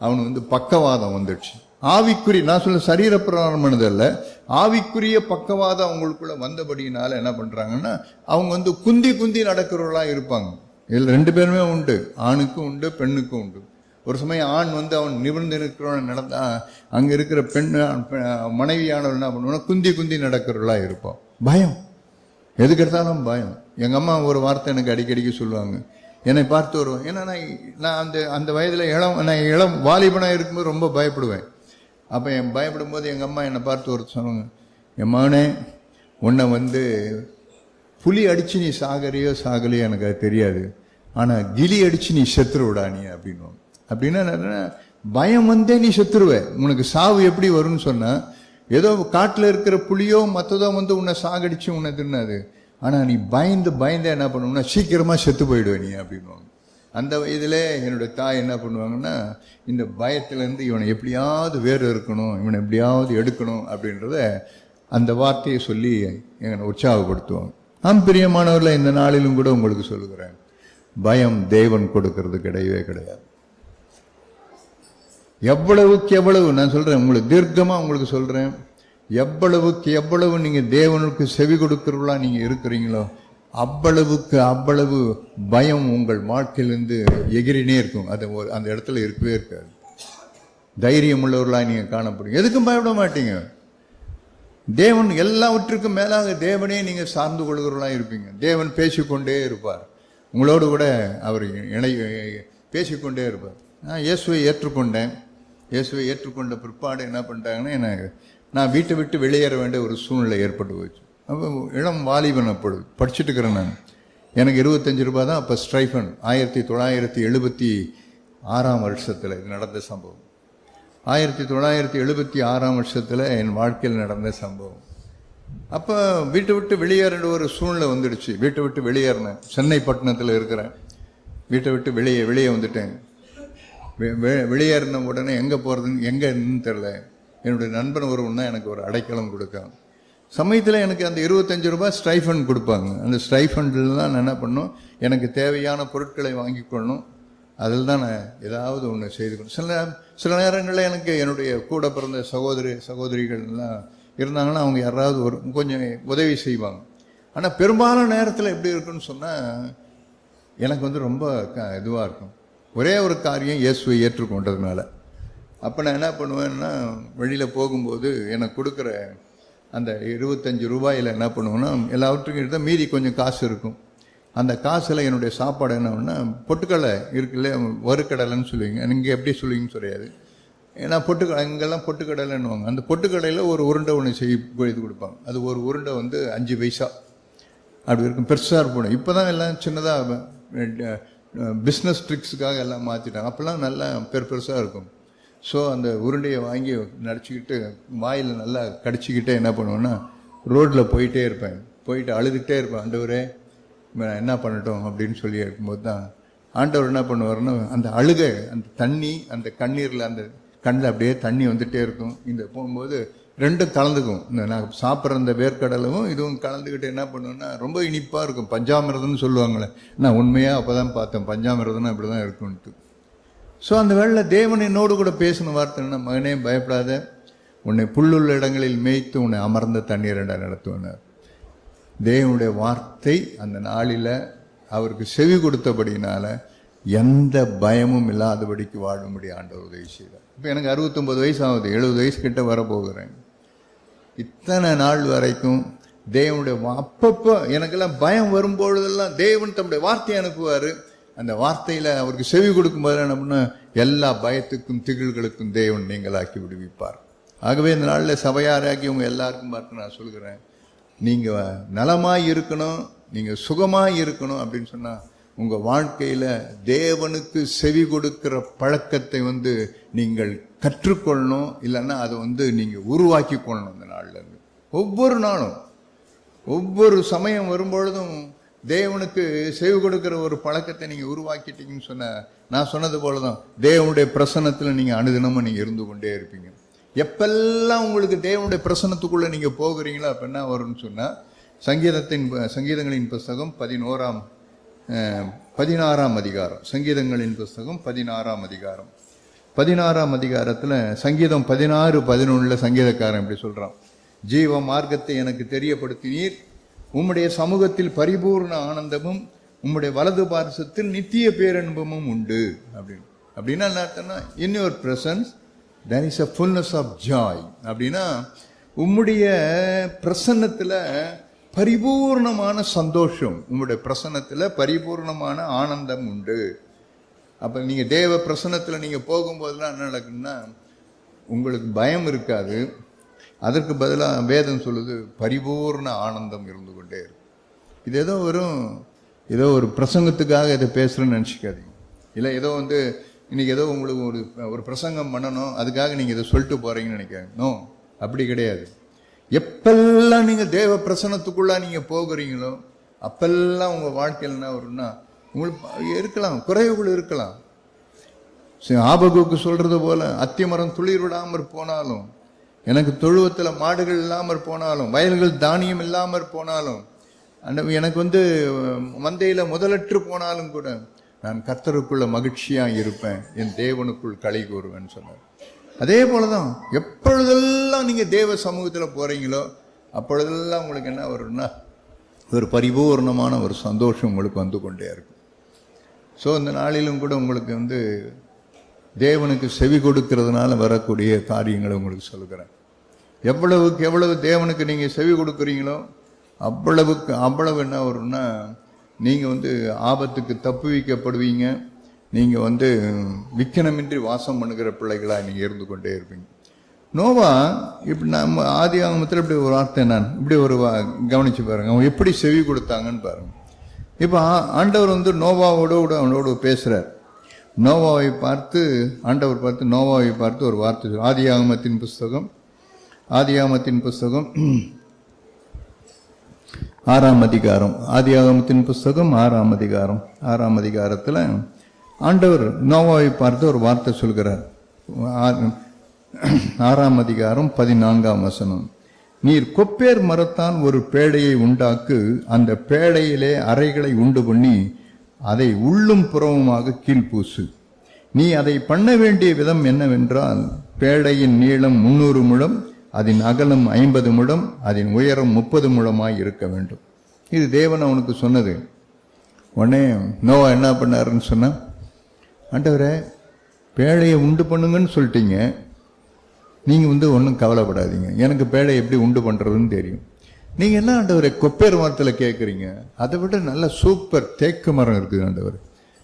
அவனு பக்கவாதம் வந்துடுச்சு. ஆவிக்குரிய, நான் சொல்ல சரீரப்பிரமானது அல்ல, ஆவிக்குரிய பக்கவாதம் அவங்களுக்குள்ள வந்தபடியினால என்ன பண்றாங்கன்னா, அவங்க குந்தி குந்தி நடக்கிறவர்களா இருப்பாங்க. இதுல ரெண்டு பேருமே உண்டு, ஆணுக்கும் உண்டு பெண்ணுக்கும் உண்டு. ஒரு சமயம் ஆண் அவன் நிமிர்ந்து இருக்கிறவன் நடந்தா, அங்க இருக்கிற பெண் மனைவியானவள் என்ன பண்ணுவோம்னா குந்தி குந்தி நடக்கிறவர்களா இருப்பான். பயம், எதுக்கு எடுத்தாலும் பயம். எங்க அம்மா ஒரு வார்த்தை எனக்கு அடிக்கடிக்கு சொல்லுவாங்க, என்னை பார்த்து வருவேன். ஏன்னா நான் அந்த வயதுல இளம் வாலிபனா இருக்கும்போது ரொம்ப பயப்படுவேன். அப்போ என் பயப்படும் போது எங்கள் அம்மா என்னை பார்த்து ஒரு சொன்னாங்க, என் மகனே உன்னை புலி அடித்து நீ சாகலையோ எனக்கு அது தெரியாது, ஆனால் கிளி அடித்து நீ செத்துருவிடா நீ அப்படின்னு. அப்படின்னா பயம் நீ செத்துருவ. உனக்கு சாவு எப்படி வரும்னு சொன்னால், ஏதோ காட்டில் இருக்கிற புலியோ மற்றதோ உன்னை சாகடிச்சு உன்னை தின்னாது, ஆனால் நீ பயந்து என்ன பண்ணுவோம்னா சீக்கிரமாக செத்து போயிடுவே நீ அப்படின்வாங்க. அந்த வயதில் என்னுடைய தாய் என்ன பண்ணுவாங்கன்னா, இந்த பயத்திலேருந்து இவனை எப்படியாவது வேறு இருக்கணும், இவனை எப்படியாவது எடுக்கணும் அப்படின்றத அந்த வார்த்தையை சொல்லி எங்களை உற்சாகப்படுத்துவாங்க. பிரியமானவர்களை, இந்த நாளிலும் கூட உங்களுக்கு சொல்லுகிறேன், பயம் தேவன் கொடுக்கறது கிடையவே கிடையாது. எவ்வளவுக்கு எவ்வளவு, நான் சொல்றேன் உங்களுக்கு தீர்க்கமாக உங்களுக்கு சொல்றேன், எவ்வளவுக்கு எவ்வளவு நீங்க தேவனுக்கு செவி கொடுக்கிறவங்களா நீங்க இருக்கிறீங்களோ அவ்வளவுக்கு அவ்வளவு பயம் உங்கள் வாழ்க்கையிலிருந்து எகிரினே இருக்கும். அது அந்த இடத்துல இருக்கவே இருக்காது. தைரியம் உள்ளவர்களா நீங்க காணப்படுங்க, எதுக்கும் பயப்பட மாட்டீங்க. தேவன் எல்லாவற்றுக்கும் மேலாக தேவனே நீங்க சார்ந்து கொள்கிறவர்களா இருப்பீங்க. தேவன் பேசிக்கொண்டே இருப்பார் உங்களோடு கூட, அவர் பேசிக்கொண்டே இருப்பார். நான் இயேசுவை ஏற்றுக்கொண்டேன். இயேசுவை ஏற்றுக்கொண்ட பிற்பாடு என்ன பண்ணிட்டாங்கன்னா, நான் வீட்டை விட்டு வெளியேற வேண்டிய ஒரு சூழ்நிலை ஏற்பட்டு போச்சு. அப்போ இளம் வாலிபன், அப்பொழுது படிச்சுட்டு இருக்கிறேன் நான். எனக்கு 25 ரூபாய் தான் அப்போ ஸ்ட்ரைஃபன். 1976 வருஷத்தில் இது நடந்த சம்பவம். 1976 வருஷத்தில் என் வாழ்க்கையில் நடந்த சம்பவம். அப்போ வீட்டை விட்டு வெளியேற ஒரு சூழ்நிலை வந்துடுச்சு. வீட்டை விட்டு வெளியேறினேன். சென்னை பட்டணத்தில் இருக்கிறேன். வீட்டை விட்டு வெளியே வந்துட்டேன். வெளியேறின உடனே எங்கே போகிறதுன்னு எங்கன்னு தெரில. என்னுடைய நண்பன் ஒருவன் தான் எனக்கு ஒரு அடைக்கலம் கொடுக்கான். சமயத்தில் எனக்கு அந்த 25 ரூபாய் ஸ்டைஃபண்ட் கொடுப்பாங்க. அந்த ஸ்டைஃபண்டில் தான் நான் என்ன பண்ணணும், எனக்கு தேவையான பொருட்களை வாங்கி கொள்ளணும். அதில் தான் நான் ஏதாவது ஒன்று செய்துக்கணும். சில நேரங்களில் எனக்கு என்னுடைய கூட பிறந்த சகோதரிகள்லாம் இருந்தாங்கன்னா அவங்க யாராவது கொஞ்சம் உதவி செய்வாங்க. ஆனால் பெரும்பாலான நேரத்தில் எப்படி இருக்குன்னு சொன்னால், எனக்கு ரொம்ப இதுவாக இருக்கும். ஒரே ஒரு காரியம், இயேசுவை ஏற்றுக்கொண்டதுனால. அப்போ நான் என்ன பண்ணுவேன்னா, வெளியில் போகும்போது எனக்கு கொடுக்குற அந்த 25 ரூபாயில் என்ன பண்ணுவேன்னா, எல்லாவற்றுக்கும் எடுத்தால் மீதி கொஞ்சம் காசு இருக்கும். அந்த காசில் என்னுடைய சாப்பாடு என்னன்னா, பொட்டுக்கடலை இருக்குல்ல, வறுக்கடலைன்னு சொல்லுவீங்க, நீங்கள் எப்படி சொல்லுவீங்கன்னு தெரியாது. ஏன்னா இங்கெல்லாம் பொட்டுக்கடலைன்னுவாங்க. அந்த பொட்டுக்கடையில் ஒரு உருண்டை ஒன்று செய்து கொடுப்பாங்க. அது ஒரு உருண்டை 5 பைசா அப்படி இருக்கும், பெருசாக இருப்போம். இப்போ தான் எல்லாம் சின்னதாக பிஸ்னஸ் ட்ரிக்ஸுக்காக எல்லாம் மாற்றிட்டாங்க. அப்போல்லாம் நல்லா பெருசாக இருக்கும். ஸோ அந்த உருண்டையை வாங்கி நடிச்சுக்கிட்டு வாயில் நல்லா கடிச்சிக்கிட்டே என்ன பண்ணுவேன்னா, ரோட்டில் போயிட்டே இருப்பேன். போயிட்டு அழுதுகிட்டே இருப்பேன், ஆண்டவரே என்ன பண்ணட்டும் அப்படின்னு சொல்லி இருக்கும்போது தான் ஆண்டவர் என்ன பண்ணுவார்னா அந்த அழுகை, அந்த தண்ணி அந்த கண்ணீரில் அந்த கண்ணில் அப்படியே தண்ணி வந்துட்டே இருக்கும். இந்த போகும்போது ரெண்டும் கலந்துக்கும். இந்த நான் சாப்பிட்ற அந்த வேர்க்கடலும் இதுவும் கலந்துக்கிட்டு என்ன பண்ணுவேன்னா ரொம்ப இனிப்பாக இருக்கும். பஞ்சாமிரதம்னு சொல்லுவாங்களே, நான் உண்மையாக அப்போ தான் பார்த்தேன் பஞ்சாமிரதம்னா இப்படி தான் இருக்கும்ட்டு. ஸோ அந்த வேளையில் தேவன் என்னோடு கூட பேசின வார்த்தைன்னா, மகனே பயப்படாத, உன்னை புல்லுள்ள இடங்களில் மேய்த்து உன்னை அமர்ந்த தண்ணீர் என்ற நடத்துவனர். தேவனுடைய வார்த்தை அந்த நாளில் அவருக்கு செவி கொடுத்தபடினால எந்த பயமும் இல்லாதபடிக்கு வாழும்படி ஆண்டவர் உதவி செய்தார். இப்போ எனக்கு 69 வயசு ஆகுது, 70 வயசு கிட்ட வரப்போகிறேன். இத்தனை நாள் வரைக்கும் தேவனுடைய அப்பப்போ எனக்கெல்லாம் பயம் வரும்பொழுதெல்லாம் தேவன் தம்முடைய வார்த்தையை அனுப்புவார். அந்த வார்த்தையில் அவருக்கு செவி கொடுக்கும்போது என்ன பண்ண, எல்லா பயத்துக்கும் திகில்களுக்கும் தேவன் நீங்களாக்கி விடுவிப்பார். ஆகவே இந்த நாளில் சபையாராக்கி உங்க எல்லாருக்கும் பார்த்து நான் சொல்கிறேன், நீங்கள் நலமாய் இருக்கணும், நீங்கள் சுகமாய் இருக்கணும் அப்படின்னு சொன்னால் உங்கள் வாழ்க்கையில் தேவனுக்கு செவி கொடுக்கிற பழக்கத்தை நீங்கள் கற்றுக்கொள்ளணும். இல்லைன்னா அதை நீங்கள் உருவாக்கி கொள்ளணும். இந்த நாள்லேருந்து ஒவ்வொரு நாளும் ஒவ்வொரு சமயம் வரும்பொழுதும் தேவனுக்கு செவி கொடுக்கிற ஒரு பழக்கத்தை நீங்கள் உருவாக்கிட்டீங்கன்னு சொன்ன, நான் சொன்னது போல தான் தேவனுடைய பிரசன்னத்தில் நீங்கள் அனுதினமும் நீங்கள் இருந்து கொண்டே இருப்பீங்க. எப்பெல்லாம் உங்களுக்கு தேவனுடைய பிரசன்னத்துக்குள்ளே நீங்கள் போகிறீங்களோ அப்போ என்ன வரும்னு சொன்னால், சங்கீதங்களின் புஸ்தகம் 16ஆம் அதிகாரம், சங்கீதங்களின் புஸ்தகம் 16ஆம் அதிகாரம், 16ஆம் அதிகாரத்தில் சங்கீதம் 16:11 சங்கீதக்காரன் இப்படி சொல்கிறான், ஜீவ மார்க்கத்தை எனக்கு தெரியப்படுத்தினீர், உம்முடைய சமூகத்தில் பரிபூர்ண ஆனந்தமும் உம்முடைய வலது பார்சத்தில் நித்திய பேரன்பமும் உண்டு அப்படின்னு. அப்படின்னா என்ன அர்த்தம்னா, in your presence there is a fullness of joy. அப்படின்னா உம்முடைய பிரசன்னத்தில் பரிபூர்ணமான சந்தோஷம், உங்களுடைய பிரசன்னத்தில் பரிபூர்ணமான ஆனந்தம் உண்டு. அப்போ நீங்கள் தேவ பிரசன்னத்தில் நீங்கள் போகும்போதெல்லாம் என்ன நடக்குன்னா, உங்களுக்கு பயம் இருக்காது. அதற்கு பதிலாக வேதம் சொல்லுது பரிபூர்ண ஆனந்தம் இருந்து கொண்டே இருக்கும். இது ஏதோ ஒரு பிரசங்கத்துக்காக இதை பேசுகிறேன்னு நினச்சிக்காதீங்க. இல்லை ஏதோ இன்னைக்கு ஏதோ உங்களுக்கு ஒரு பிரசங்கம் பண்ணணும் அதுக்காக நீங்கள் இதை சொல்லிட்டு போகிறீங்கன்னு நினைக்காங்க. நோ, அப்படி கிடையாது. எப்பெல்லாம் நீங்கள் தேவ பிரசன்னத்துக்குள்ளே நீங்கள் போகிறீங்களோ அப்பெல்லாம் உங்கள் வாழ்க்கையில் என்ன வரும்னா, உங்களுக்கு இருக்கலாம், குறைவுகள் இருக்கலாம். ஆபகுக்கு சொல்கிறது போல, அத்திமரம் துளிர் விடாமற் போனாலும், எனக்கு தொழுவத்தில் மாடுகள் இல்லாமற் போனாலும், வயல்கள் தானியம் இல்லாமற் போனாலும், எனக்கு மந்தையில் முதலற்று போனாலும் கூட நான் கர்த்தருக்குள்ள மகிழ்ச்சியாக இருப்பேன், என் தேவனுக்குள் களி கூறுவேன்னு சொன்னார். அதே போலதான் எப்பொழுதெல்லாம் நீங்கள் தேவ சமூகத்தில் போகிறீங்களோ அப்பொழுதெல்லாம் உங்களுக்கு என்ன வரும்னா, ஒரு பரிபூர்ணமான ஒரு சந்தோஷம் உங்களுக்கு வந்து கொண்டே இருக்கும். ஸோ இந்த நாளிலும் கூட உங்களுக்கு தேவனுக்கு செவி கொடுக்கறதுனால வரக்கூடிய காரியங்களை உங்களுக்கு சொல்கிறேன். எவ்வளவு தேவனுக்கு நீங்கள் செவி கொடுக்குறீங்களோ அவ்வளவு என்ன வரும்னா, நீங்கள் ஆபத்துக்கு தப்புவிக்கப்படுவீங்க. நீங்கள் விக்கனமின்றி வாசம் பண்ணுகிற பிள்ளைகளாக நீங்கள் இருந்து கொண்டே இருப்பீங்க. நோவா இப்படி நம்ம ஆதி ஆகமத்தில் இப்படி ஒரு வார்த்தை நான் இப்படி ஒரு கவனிச்சு பாருங்க, அவங்க எப்படி செவி கொடுத்தாங்கன்னு பாருங்க. இப்போ ஆண்டவர் அவனோடு பேசுகிறார். நோவாவை பார்த்து நோவாவை பார்த்து ஒரு வார்த்தை, ஆதி ஆகமத்தின் புஸ்தகம் 6ஆம் அதிகாரம், ஆதி ஆகமத்தின் புஸ்தகம் 6ஆம் அதிகாரத்தில் ஆண்டவர் நோவாவை பார்த்து ஒரு வார்த்தை சொல்கிறார். 6ஆம் அதிகாரம் 14ஆம் வசனம், நீர் கொப்பேர் மரத்தான் ஒரு பேழையை உண்டாக்கு, அந்த பேழையிலே அறைகளை உண்டு பண்ணி அதை உள்ளும் புறவுமாக கீழ்பூசு. நீ அதை பண்ண வேண்டிய விதம் என்னவென்றால், பேழையின் நீளம் 300 முழம், அதன் அகலம் 50 முழம், அதன் உயரம் 30 முழமாய் இருக்க வேண்டும். இது தேவன் அவனுக்கு சொன்னது. உடனே நோவா என்ன பண்ணாருன்னு சொன்னா, ஆண்டவரே பேழையை உண்டு பண்ணுங்கன்னு சொல்லிட்டீங்க, நீங்கள் ஒன்றும் கவலைப்படாதீங்க, எனக்கு பேழை எப்படி உண்டு பண்ணுறதுன்னு தெரியும். நீங்கள் என்ன ஆண்டவரை கொப்பேர் மரத்தில் கேட்குறீங்க, அதை விட நல்ல சூப்பர் தேக்கு மரம் இருக்குது ஆண்டவர்,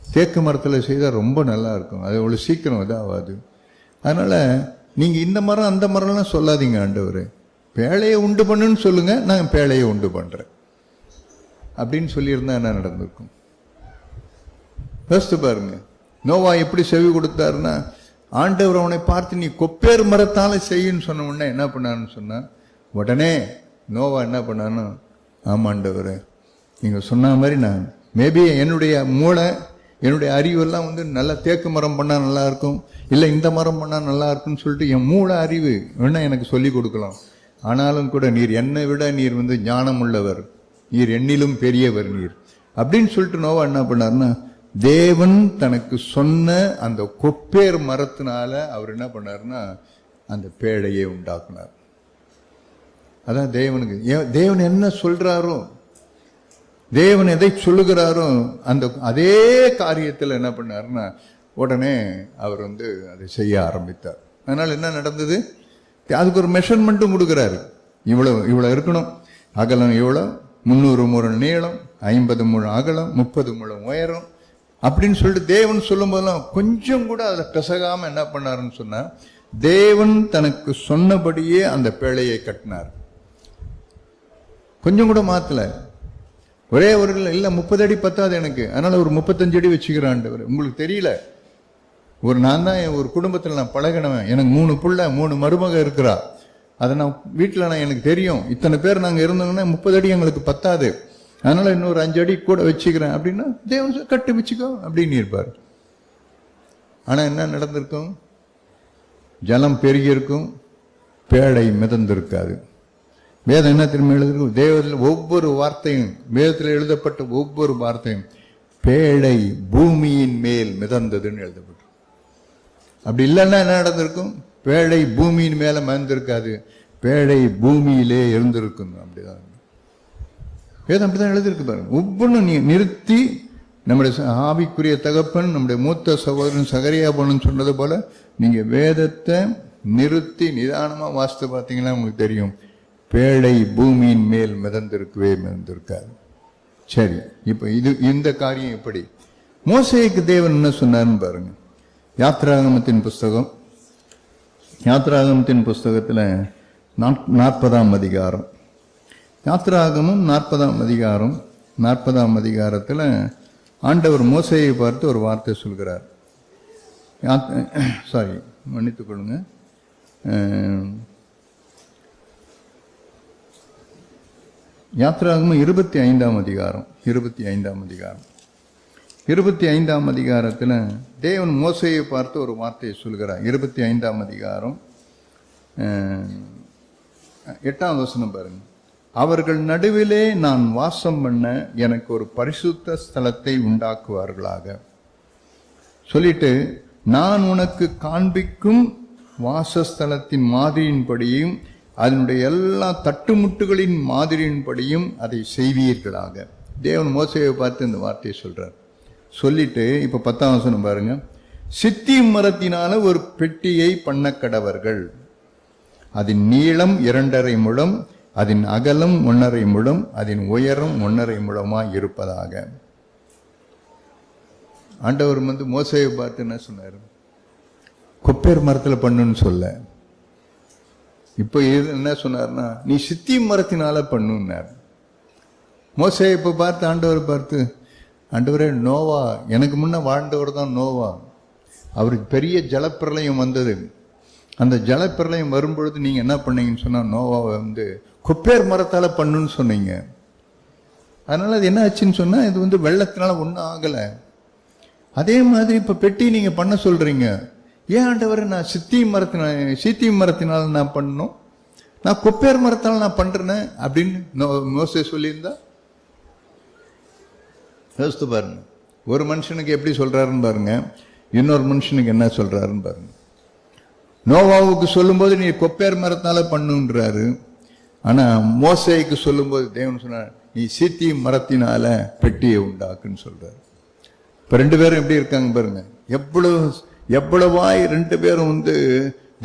தேக்கு மரத்தில் செய்தால் ரொம்ப நல்லா இருக்கும், அது அவ்வளோ சீக்கிரம் இதாகாது. அதனால் நீங்கள் இந்த மரம் அந்த மரம்லாம் சொல்லாதீங்க ஆண்டவர், பேழையை உண்டு பண்ணுன்னு சொல்லுங்க, நான் பேழையை உண்டு பண்ணுறேன் அப்படின்னு சொல்லியிருந்தா என்ன நடந்திருக்கும்? யோசித்து பாருங்க. நோவா எப்படி செவி கொடுத்தாருன்னா, ஆண்டவர் அவனை பார்த்து நீ கொப்பேர் மரத்தால செய்யுன்னு சொன்ன உடனே என்ன பண்ணான்னு சொன்னா, உடனே நோவா என்ன பண்ணான்னு, ஆமாண்டவர் நீங்கள் சொன்ன மாதிரி நான் மேபி என்னுடைய மூளை என்னுடைய அறிவெல்லாம் வந்து நல்லா தேக்கு மரம் பண்ணால் நல்லா இருக்கும், இல்லை இந்த மரம் பண்ணால் நல்லா இருக்குன்னு சொல்லிட்டு என் மூளை அறிவு வேணா எனக்கு சொல்லி கொடுக்கலாம். ஆனாலும் கூட நீர் என்னை விட நீர் வந்து ஞானம் உள்ளவர், நீர் என்னிலும் பெரியவர் நீர் அப்படின்னு சொல்லிட்டு நோவா என்ன பண்ணார்னா, தேவன் தனக்கு சொன்ன அந்த கொப்பேர் மரத்தினால அவர் என்ன பண்ணார்னா அந்த பேழையை உண்டாக்குனார். அதான் தேவனுக்கு, தேவன் என்ன சொல்றாரோ, தேவன் எதை சொல்லுகிறாரோ அந்த அதே காரியத்தில் என்ன பண்ணாருன்னா உடனே அவர் வந்து அதை செய்ய ஆரம்பித்தார். அதனால என்ன நடந்தது, அதுக்கு ஒரு மெஷர்மெண்ட்டும் கொடுக்குறாரு. இவ்வளோ இருக்கணும், அகலம் இவ்வளோ, 300 முழம் நீளம், 50 முழம் அகலம், 30 முழம் உயரம் அப்படின்னு சொல்லிட்டு தேவன் சொல்லும் போதெல்லாம் கொஞ்சம் கூட அதில் பிசகாம என்ன பண்ணாருன்னு சொன்னா, தேவன் தனக்கு சொன்னபடியே அந்த பேழையை கட்டினார். கொஞ்சம் கூட மாத்தல. ஒரே ஒரு இல்லை 30 அடி பத்தாது எனக்கு, அதனால ஒரு 35 அடி வச்சுக்கிறான். உங்களுக்கு தெரியல, நான் தான் ஒரு குடும்பத்தில் நான் பழகினவன், எனக்கு 3 புள்ள 3 மருமக இருக்கிறா, அதை நான் வீட்டில் எனக்கு தெரியும், இத்தனை பேர் நாங்கள் இருந்தோங்கன்னா 30 அடி எங்களுக்கு பத்தாது, அதனால இன்னொரு 5 அடி கூட வச்சுக்கிறேன் அப்படின்னா தேவன் கட்டி வச்சுக்கோ அப்படின்னு இருப்பார். ஆனால் என்ன நடந்திருக்கும், ஜலம் பெருகி இருக்கும், பேழை மிதந்திருக்காது. வேதம் என்ன திரும்ப எழுதிருக்கும், தேவத்தில் ஒவ்வொரு வார்த்தையும், வேதத்தில் எழுதப்பட்ட ஒவ்வொரு வார்த்தையும் பேழை பூமியின் மேல் மிதந்ததுன்னு எழுதப்பட்டு. அப்படி இல்லைன்னா என்ன நடந்திருக்கும், பேழை பூமியின் மேல மிதந்திருக்காது, பேழை பூமியிலே இருந்திருக்கும். அப்படிதான் வேதம் அப்படிதான் எழுதிருக்கு பாருங்க. ஒவ்வொன்றும் நீ நிறுத்தி, நம்முடைய ஆவிக்குரிய தகப்பன் நம்முடைய மூத்த சகோதரன் சகரியாபன்னு சொன்னது போல நீங்க வேதத்தை நிறுத்தி நிதானமா வாசித்து பார்த்தீங்கன்னா உங்களுக்கு தெரியும், பேழை பூமியின் மேல் மிதந்திருக்காது. சரி, இப்ப இந்த காரியம் எப்படி மோசேக்கு தேவன் என்ன சொன்னார்னு பாருங்க. யாத்ராகமத்தின் புஸ்தகத்தில் 40ஆம் அதிகாரம், யாத்ராகமம் 40ஆம் அதிகாரம், 40ஆம் அதிகாரத்தில் ஆண்டவர் மோசேயை பார்த்து ஒரு வார்த்தை சொல்கிறார். மன்னித்துக் கொள்ளுங்க, யாத்ராகமம் 25ஆம் அதிகாரம், 25ஆம் அதிகாரத்தில் தேவன் மோசேயை பார்த்து ஒரு வார்த்தையை சொல்கிறார். 25ஆம் அதிகாரம் 8ஆம் வசனம் பாருங்க. அவர்கள் நடுவிலே நான் வாசம் பண்ண எனக்கு ஒரு பரிசுத்த ஸ்தலத்தை உண்டாக்குவார்களாக சொல்லிட்டு, நான் உனக்கு காண்பிக்கும் வாசஸ்தலத்தின் மாதிரியின்படியும் அதனுடைய எல்லா தட்டுமுட்டுகளின் மாதிரியின்படியும் அதை செய்வீர்களாக. தேவன் மோசேயை பார்த்து இந்த வார்த்தையை சொல்றார். சொல்லிட்டு இப்ப 10ஆம் வசனம் பாருங்க. சித்தி மரத்தினால ஒரு பெட்டியை பண்ண கடவர்கள், அதன் நீளம் 2.5 முழம், அதன் அகலம் 1.5 முழம், அதன் உயரம் 1.5 முழமாய் இருப்பதாக. ஆண்டவர் வந்து மோசேயை பார்த்து என்ன சொன்னார், கொப்பேர் மரத்துல பண்ணுன்னு சொல்ல, இப்ப என்ன சொன்னார்னா நீ சித்தி மரத்தினால பண்ணுன்னார். மோசே இப்ப பார்த்து ஆண்டவர் பார்த்து, ஆண்டவரே நோவா எனக்கு முன்ன வாழ்ந்தவர் தான் நோவா, அவருக்கு பெரிய ஜலப்பிரளயம் வந்தது, அந்த ஜலப்பிரளயம் வரும்பொழுது நீங்க என்ன பண்ணீங்கன்னு சொன்னா நோவாவை வந்து கொப்பேர் மரத்தால பண்ணுன்னு சொன்னீங்க. அதனால அது என்ன ஆச்சுன்னு சொன்னா இது வந்து வெள்ளத்தினால ஒன்றும் ஆகல. அதே மாதிரி இப்ப பெட்டி நீங்க பண்ண சொல்றீங்க, ஏன் ஆண்டவரை நான் சீத்தி மரத்தினால நான் பண்ணணும், நான் கொப்பேர் மரத்தால நான் பண்றேன் அப்படின்னு மோசே சொல்லியிருந்தா யோசித்து பாருங்க. ஒரு மனுஷனுக்கு எப்படி சொல்றாருன்னு பாருங்க, இன்னொரு மனுஷனுக்கு என்ன சொல்றாருன்னு பாருங்க. நோவாவுக்கு சொல்லும் போது நீ கொப்பேர் மரத்தால பண்ணுன்றாரு, ஆனா மோசேக்கு சொல்லும் போது தேவன் சொன்னார் நீ சீத்தி மரத்தினால பெட்டியை உண்டாக்குன்னு சொல்றாரு. இப்ப 2 பேரும் எப்படி இருக்காங்க பாருங்க, எவ்வளவாய் 2 பேரும் வந்து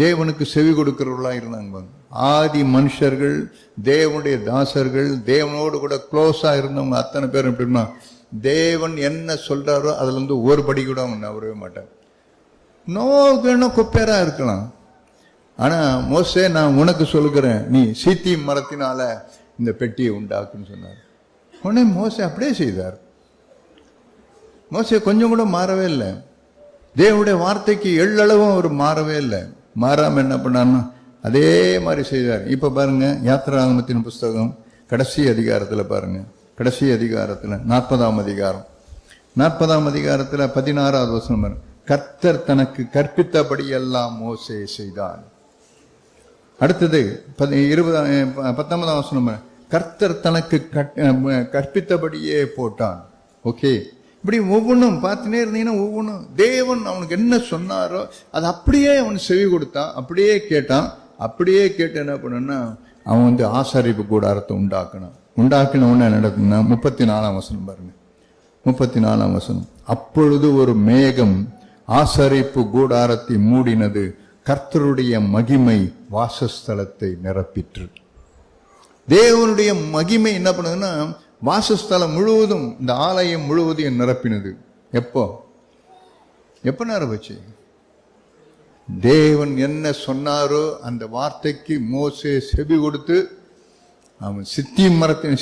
தேவனுக்கு செவி கொடுக்கிறவர்களா இருந்தாங்க. ஆதி மனுஷர்கள், தேவனுடைய தாசர்கள், தேவனோடு கூட க்ளோஸா இருந்தவங்க அத்தனை பேரும் எப்படின்னா தேவன் என்ன சொல்றாரோ அதுல இருந்து ஒரு படி கூட அவங்க நவரவே மாட்டாங்க. நோவுக்கு என்ன கொப்பேரா இருக்கலாம், ஆனா மோசே நான் உனக்கு சொல்லுகிறேன் நீ சீத்தி மரத்தினால இந்த பெட்டியை உண்டாக்குன்னு சொன்னார். உடனே மோசே அப்படியே செய்தார். மோசே கொஞ்சம் கூட மாறவே இல்லை, தேவனுடைய வார்த்தைக்கு எள்ளளவும் அவர் மாறவே இல்லை. மாறாம என்ன பண்ணார்னா அதே மாதிரி செய்தார். இப்ப பாருங்க யாத்ராகமத்தின் புஸ்தகம் கடைசி அதிகாரத்துல பாருங்க, கடைசி அதிகாரத்துல 40ஆம் அதிகாரம் 40ஆம் அதிகாரத்துல 16வது வசனம், கர்த்தர் தனக்கு கற்பித்தபடியெல்லாம் மோசே செய்தான். அடுத்தது 19ஆம் வசனம், கர்த்தர் தனக்கு கற்பித்தபடியே போட்டான். ஓகே, இப்படி ஒவ்வொன்றும் பார்த்துனே இருந்தீங்கன்னா ஒவ்வொன்றும் தேவன் அவனுக்கு என்ன சொன்னாரோ அது அப்படியே அவன் செவி கொடுத்தான், அப்படியே கேட்டான். அப்படியே கேட்டு என்ன பண்ணா, அவன் ஆசாரிப்பு கூடாரத்தை உண்டாக்கின உடனே நடக்குன்னா 34ஆம் வசனம் பாருங்க. 34ஆம் வசனம், அப்பொழுது ஒரு மேகம் ஆசாரிப்பு கூடாரத்தை மூடினது, கர்த்தருடைய மகிமை வாசஸ்தலத்தை நிரப்பிற்று. தேவனுடைய மகிமை என்ன பண்ணுதுன்னா வாசஸ்தலம் முழுவதும், இந்த ஆலயம் முழுவதும் நிரப்பினது. எப்ப நிரப்பிச்சு? தேவன் என்ன சொன்னாரோ அந்த வார்த்தைக்கு மோசே செவி கொடுத்து, அவன்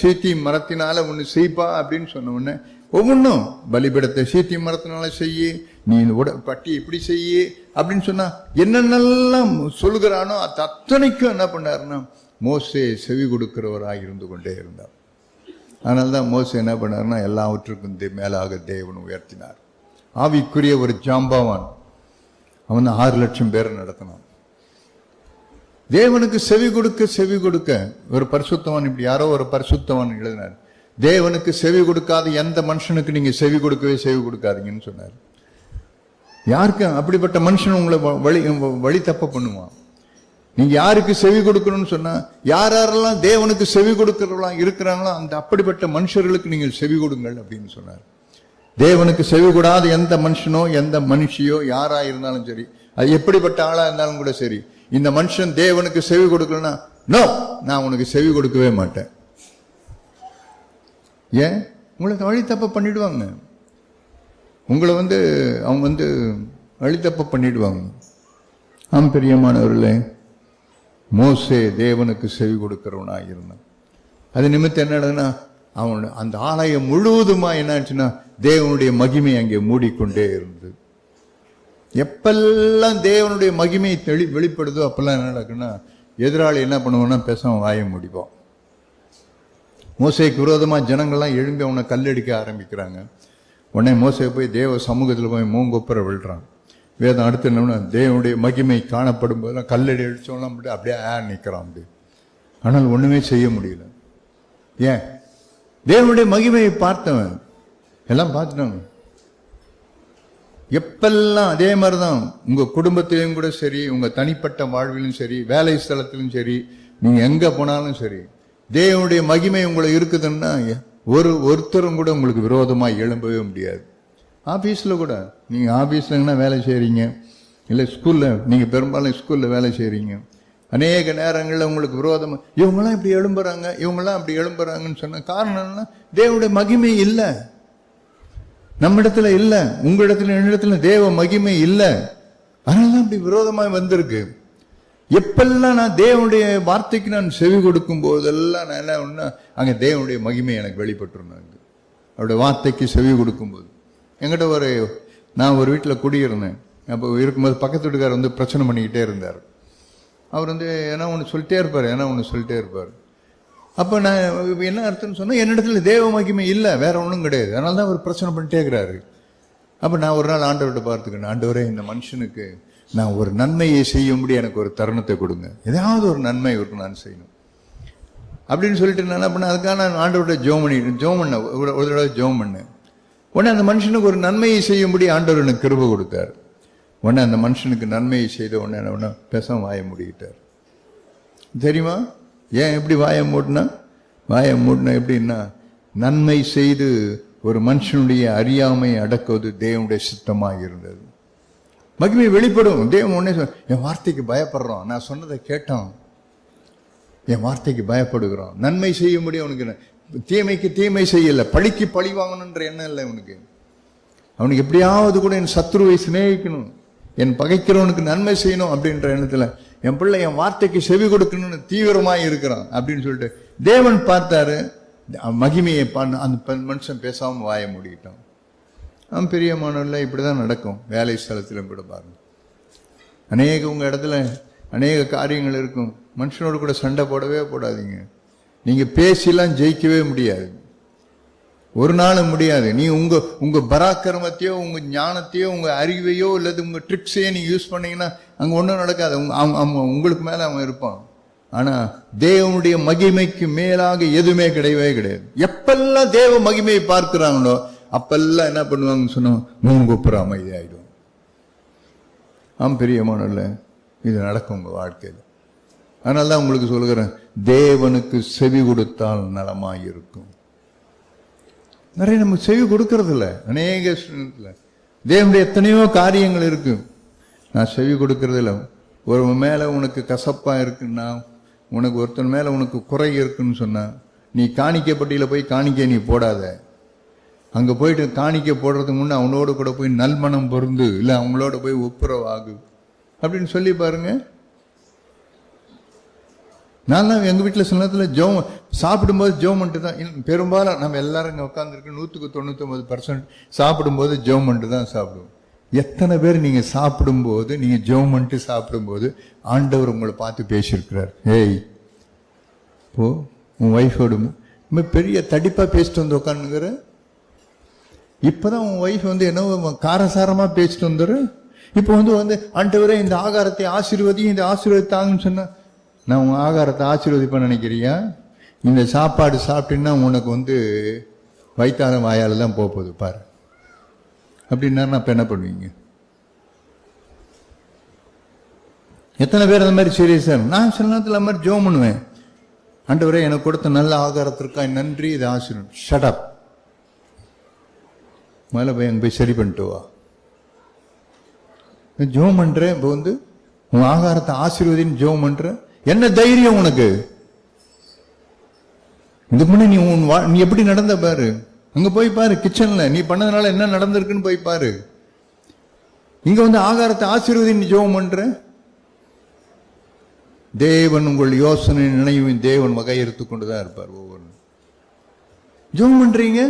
சீத்தி மரத்தினால ஒண்ணு செய்ப்பா அப்படின்னு சொன்ன உடனே ஒவ்வொன்றும், பலிபீடத்தை சீத்தி மரத்தினால செய்யி, நீ பட்டி இப்படி செய்யி அப்படின்னு சொன்னா என்னென்னலாம் சொல்லுகிறானோ அது அத்தனைக்கும் என்ன பண்ணாருன்னா மோசே செவி கொடுக்கிறவராக இருந்து கொண்டே இருந்தார். அதனால்தான் மோசே என்ன பண்ணாருன்னா எல்லாவற்றுக்கும் மேலாக தேவன் உயர்த்தினார். ஆவிக்குரிய ஒரு ஜாம்பவான், அவன் 6 லட்சம் பேரை நடத்தினான். தேவனுக்கு செவி கொடுக்க ஒரு பரிசுத்தவான், இப்படி யாரோ ஒரு பரிசுத்தவான் எழுதினார், தேவனுக்கு செவி கொடுக்காத எந்த மனுஷனுக்கு நீங்க செவி கொடுக்காதீங்கன்னு சொன்னார். யாருக்கு அப்படிப்பட்ட மனுஷன் உங்களை வழி தப்ப பண்ணுவான்? நீங்க யாருக்கு செவி கொடுக்கணும்னு சொன்னா, யாரெல்லாம் தேவனுக்கு செவி கொடுக்கிறவங்களா இருக்கிறாங்களோ அந்த அப்படிப்பட்ட மனுஷர்களுக்கு நீங்கள் செவி கொடுங்கள் அப்படின்னு சொன்னார். தேவனுக்கு செவி கூடாத எந்த மனுஷனோ எந்த மனுஷியோ யாரா இருந்தாலும் சரி, அது எப்படிப்பட்ட ஆளா இருந்தாலும் கூட சரி, இந்த மனுஷன் தேவனுக்கு செவி கொடுக்கலன்னா நோ, நான் உனக்கு செவி கொடுக்கவே மாட்டேன். ஏன்? உங்களுக்கு வழி தப்ப பண்ணிடுவாங்க. உங்களை அவங்க வழி தப்ப பண்ணிடுவாங்க. ஆம் பிரியமானவர்களே, மோசே தேவனுக்கு செவி கொடுக்கிறவனாக இருந்தான். அது நிமித்தம் என்னன்னா, அவன் அந்த ஆலயம் முழுவதுமா என்னாச்சுன்னா தேவனுடைய மகிமை அங்கே மூடிக்கொண்டே இருந்தது. எப்பெல்லாம் தேவனுடைய மகிமை வெளிப்படுதோ அப்பெல்லாம் என்ன நடக்குன்னா, எதிராளி என்ன பண்ணுவோம்னா பேசாம வாய முடிப்போம். மோசேக்கு விரோதமா ஜனங்கள்லாம் எழும்பி அவனை கல்லடிக்க ஆரம்பிக்கிறாங்க. உடனே மோசே போய் தேவ சமூகத்தில் போய் மூங்கொப்பரை விழுறான். வேதம் அடுத்து என்னன்னா, தேவனுடைய மகிமை காணப்படும் போதெல்லாம் கல்லடி அடிச்சோம்லாம் அப்படியே நிற்கிறான். அப்படி ஆனால் ஒண்ணுமே செய்ய முடியல. ஏன்? தேவனுடைய மகிமையை பார்த்தவன் எல்லாம் பார்த்துட்டாங்க. எப்பெல்லாம் அதே மாதிரிதான் உங்க குடும்பத்திலும் கூட சரி, உங்க தனிப்பட்ட வாழ்விலும் சரி, வேலை ஸ்தலத்திலும் சரி, நீங்க எங்க போனாலும் சரி, தேவனுடைய மகிமை உங்களை இருக்குதுன்னா ஒருத்தரும் கூட உங்களுக்கு விரோதமா எழும்பவே முடியாது. ஆபீஸ்ல கூட, நீங்க ஆபீஸ்ல வேலை செய்யறீங்க, இல்ல ஸ்கூல்ல, நீங்க பெரும்பாலும் ஸ்கூல்ல வேலை செய்யறீங்க, அநேக நேரங்களில் உங்களுக்கு விரோதமா இவங்கெல்லாம் இப்படி எழும்புறாங்க, இவங்கெல்லாம் அப்படி எழும்புறாங்கன்னு சொன்ன காரணம் என்னன்னா, தேவனுடைய மகிமை இல்லை நம்ம இடத்துல இல்ல, உங்க இடத்துல என்னிடத்துல தேவ மகிமை இல்லை. அதனாலதான் அப்படி விரோதமாய் வந்திருக்கு. எப்பெல்லாம் நான் தேவனுடைய வார்த்தைக்கு நான் செவி கொடுக்கும் போதெல்லாம் நான் என்ன ஒண்ணா அங்க தேவனுடைய மகிமை எனக்கு வெளிப்பட்டுருந்தாங்க. அவருடைய வார்த்தைக்கு செவி கொடுக்கும் போது என்கிட்ட நான் ஒரு வீட்டில் குடியிருந்தேன். அப்போ இருக்கும்போது பக்கத்து வீட்டுக்காரர் பிரச்சனை பண்ணிக்கிட்டே இருந்தார். அவர் என்ன ஒன்று சொல்லிட்டே இருப்பார். அப்போ நான் என்ன அர்த்தம்னு சொன்னால், என்னிடத்துல தேவ மகிமை இல்லை, வேற ஒன்றும் கிடையாது. அதனால தான் அவர் பிரச்சனை பண்ணிட்டே இருக்கிறாரு. அப்போ நான் ஒரு நாள் ஆண்டவர்கிட்ட பார்த்துக்கிட்டேன், ஆண்டவரே இந்த மனுஷனுக்கு நான் ஒரு நன்மையை செய்யும்படி எனக்கு ஒரு தருணத்தை கொடுங்க, ஏதாவது ஒரு நன்மை இவருக்கு நான் செய்யணும் அப்படின்னு சொல்லிட்டு நான் என்ன பண்ணேன், அதுக்காக நான் ஆண்டவர்கிட்ட ஜெபம் பண்ணேன். ஒரு தடவை ஜெபம் பண்ணேன். உடனே அந்த மனுஷனுக்கு ஒரு நன்மையை செய்யும்படி ஆண்டவர் எனக்கு கிருபை கொடுத்தார். உடனே அந்த மனுஷனுக்கு நன்மையை செய்த உடனே என்ன பேசாம வாய மூடிக்கிட்டார். தெரியுமா ஏன் எப்படி வாய மூடினா எப்படின்னா, நன்மை செய்து ஒரு மனுஷனுடைய அறியாமை அடக்குவது தேவனுடைய சித்தமாக இருந்தது. மகிமை வெளிப்படும். தேவன் உடனே என் வார்த்தைக்கு பயப்படுறோம், நான் சொன்னதை கேட்டோம், என் வார்த்தைக்கு பயப்படுகிறோம். நன்மை செய்யும்படி அவனுக்கு தீமைக்கு தீமை செய்யல, பழிக்கு பழி வாங்கணுன்ற எண்ணம் இல்லை அவனுக்கு. அவனுக்கு எப்படியாவது கூட என் சத்ருவை சிநேகிக்கணும், என் பகைக்கிறவனுக்கு நன்மை செய்யணும் அப்படின்ற எண்ணத்துல என் பிள்ளை என் வார்த்தைக்கு செவி கொடுக்கணும்னு தீவிரமாய் இருக்கிறான் அப்படின்னு சொல்லிட்டு தேவன் பார்த்தாரு. மகிமையை அந்த மனுஷன் பேசாம வாய மூடிக்கிட்டான். பிரியமானவர்களே, இப்படிதான் நடக்கும். வேலை ஸ்தலத்திலும் கூட பாருங்க, உங்க இடத்துல அநேக காரியங்கள் இருக்கும். மனுஷனோடு கூட சண்டை போடவே போடாதீங்க. நீங்க பேசிலாம் ஜெயிக்கவே முடியாது. ஒரு நாளும் முடியாது. நீ உங்க பராக்கிரமத்தையோ உங்க ஞானத்தையோ உங்க அறிவையோ இல்லது உங்க ட்ரிக்ஸையோ நீ யூஸ் பண்ணீங்கன்னா அங்க ஒன்றும் நடக்காது. உங்களுக்கு மேல அவன் இருப்பான். ஆனா தேவனுடைய மகிமைக்கு மேலாக எதுவுமே கிடையவே கிடையாது. எப்பெல்லாம் தேவ மகிமையை பார்க்கிறாங்களோ அப்பெல்லாம் என்ன பண்ணுவாங்கன்னு சொன்னா மூங்குப்புற அமைதியாயிடும். பிரியமானல்ல, இது நடக்கும் உங்க வாழ்க்கையில். அதனாலதான் உங்களுக்கு சொல்லுகிறேன், தேவனுக்கு செவி கொடுத்தால் நலமாயிருக்கும். நிறைய நம்ம செவி கொடுக்கறது இல்லை. அநேக தேவனுடைய எத்தனையோ காரியங்கள் இருக்கு, நான் செவி கொடுக்கறது இல்லை. ஒரு மேல உனக்கு கசப்பா இருக்குன்னா, உனக்கு ஒருத்தன் மேல உனக்கு குறை இருக்குன்னு சொன்னா, நீ காணிக்கப்பட்டியில போய் காணிக்க நீ போடாத. அங்க போயிட்டு காணிக்க போடுறதுக்கு முன்னே அவனோட கூட போய் நல்மனம் பொருந்து, இல்ல அவங்களோட போய் ஒப்புரவாகு அப்படின்னு சொல்லி பாருங்க. நான் தான் எங்க வீட்டுல சில நேரத்தில் ஜோம் சாப்பிடும்போது ஜோம் பண்ணிட்டு தான், பெரும்பாலும் நம்ம எல்லாரும் இங்க உட்காந்துருக்கு 199% சாப்பிடும்போது ஜோம் பண்ணிட்டு தான் சாப்பிடுவோம். எத்தனை பேர் நீங்க சாப்பிடும்போது, நீங்க ஜோம் பண்ணிட்டு சாப்பிடும்போது ஆண்டவர் உங்களை பார்த்து பேசியிருக்கிறார், ஏய் போ உன் ஒய்ஃபோடு பெரிய தடிப்பா பேசிட்டு வந்து உட்காந்துங்கிற. இப்பதான் உன் ஒய்ஃப் வந்து என்ன காரசாரமா பேசிட்டு வந்துரு. இப்போ வந்து ஆண்டவரே இந்த ஆகாரத்தை ஆசீர்வதியும், இந்த ஆசீர்வதித்தாங்கன்னு சொன்னா, நான் உன் ஆகாரத்தை ஆசீர்வதிப்ப நினைக்கிறியா? இந்த சாப்பாடு சாப்பிட்டீங்கன்னா உனக்கு வந்து வயிற்றால வாயால தான் போகுது பாரு அப்படின்னா அப்ப என்ன பண்ணுவீங்க? எத்தனை பேர் அந்த மாதிரி சீரியஸா? நான் சில நேரத்தில் அந்த மாதிரி ஜோம் பண்ணுவேன், ஆண்டவரே எனக்கு கொடுத்த நல்ல ஆகாரத்திற்காக நன்றி, இது ஆசீர்வாதம். ஷட் அப், மேல போய் அங்க போய் சரி பண்ணிட்டு வா. ஜோம் பண்றேன், இப்போ வந்து உன் ஆகாரத்தை ஆசீர்வதின்னு ஜோம் பண்ற. என்ன தைரியம் உனக்கு? இதுக்கு முன்னாடி நீ எப்படி நடந்த பாரு. அங்க போய் பாரு, கிச்சன்ல நீ பண்ணதுனால என்ன நடந்திருக்குன்னு போய் பாரு. இங்க வந்து ஆகாரத்தை ஆசீர்வதின்னு ஜோம் பண்ற. தேவன் உங்கள் யோசனை நினைவும் தேவன் வகையறுத்து கொண்டுதான் இருப்பார். ஒவ்வொரு ஜோம் பண்றீங்க,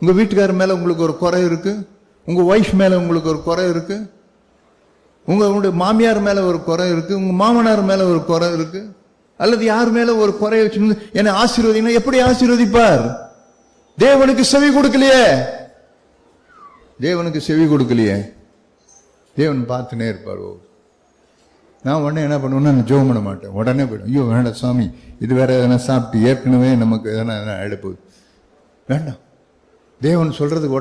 உங்க வீட்டுக்காரர் மேல உங்களுக்கு ஒரு குறை இருக்கு, உங்க ஒய்ஃப் மேல உங்களுக்கு ஒரு குறை இருக்கு, உங்களுடைய மாமியார் மேல ஒரு குறை இருக்கு, உங்க மாமனார் மேல ஒரு குறை இருக்கு, அல்லது யார் மேல ஒரு குறைய வச்சு என்ன ஆசீர்வதினா எப்படி ஆசீர்வதிப்பார்? தேவனுக்கு செவி கொடுக்கலையே, தேவனுக்கு செவி கொடுக்கலையே. தேவன் பார்த்துனே இருப்பார். நான் உடனே என்ன பண்ணுவேன்னா, நான் ஜெபம் பண்ண மாட்டேன், உடனே போயிடும். ஐயோ வேண்டாம் சாமி, இது வேற எதனா சாப்பிட்டு ஏற்கனவே நமக்கு எதனா எடுப்போகுது, வேண்டாம். தேவன் சொல்றதுக்கு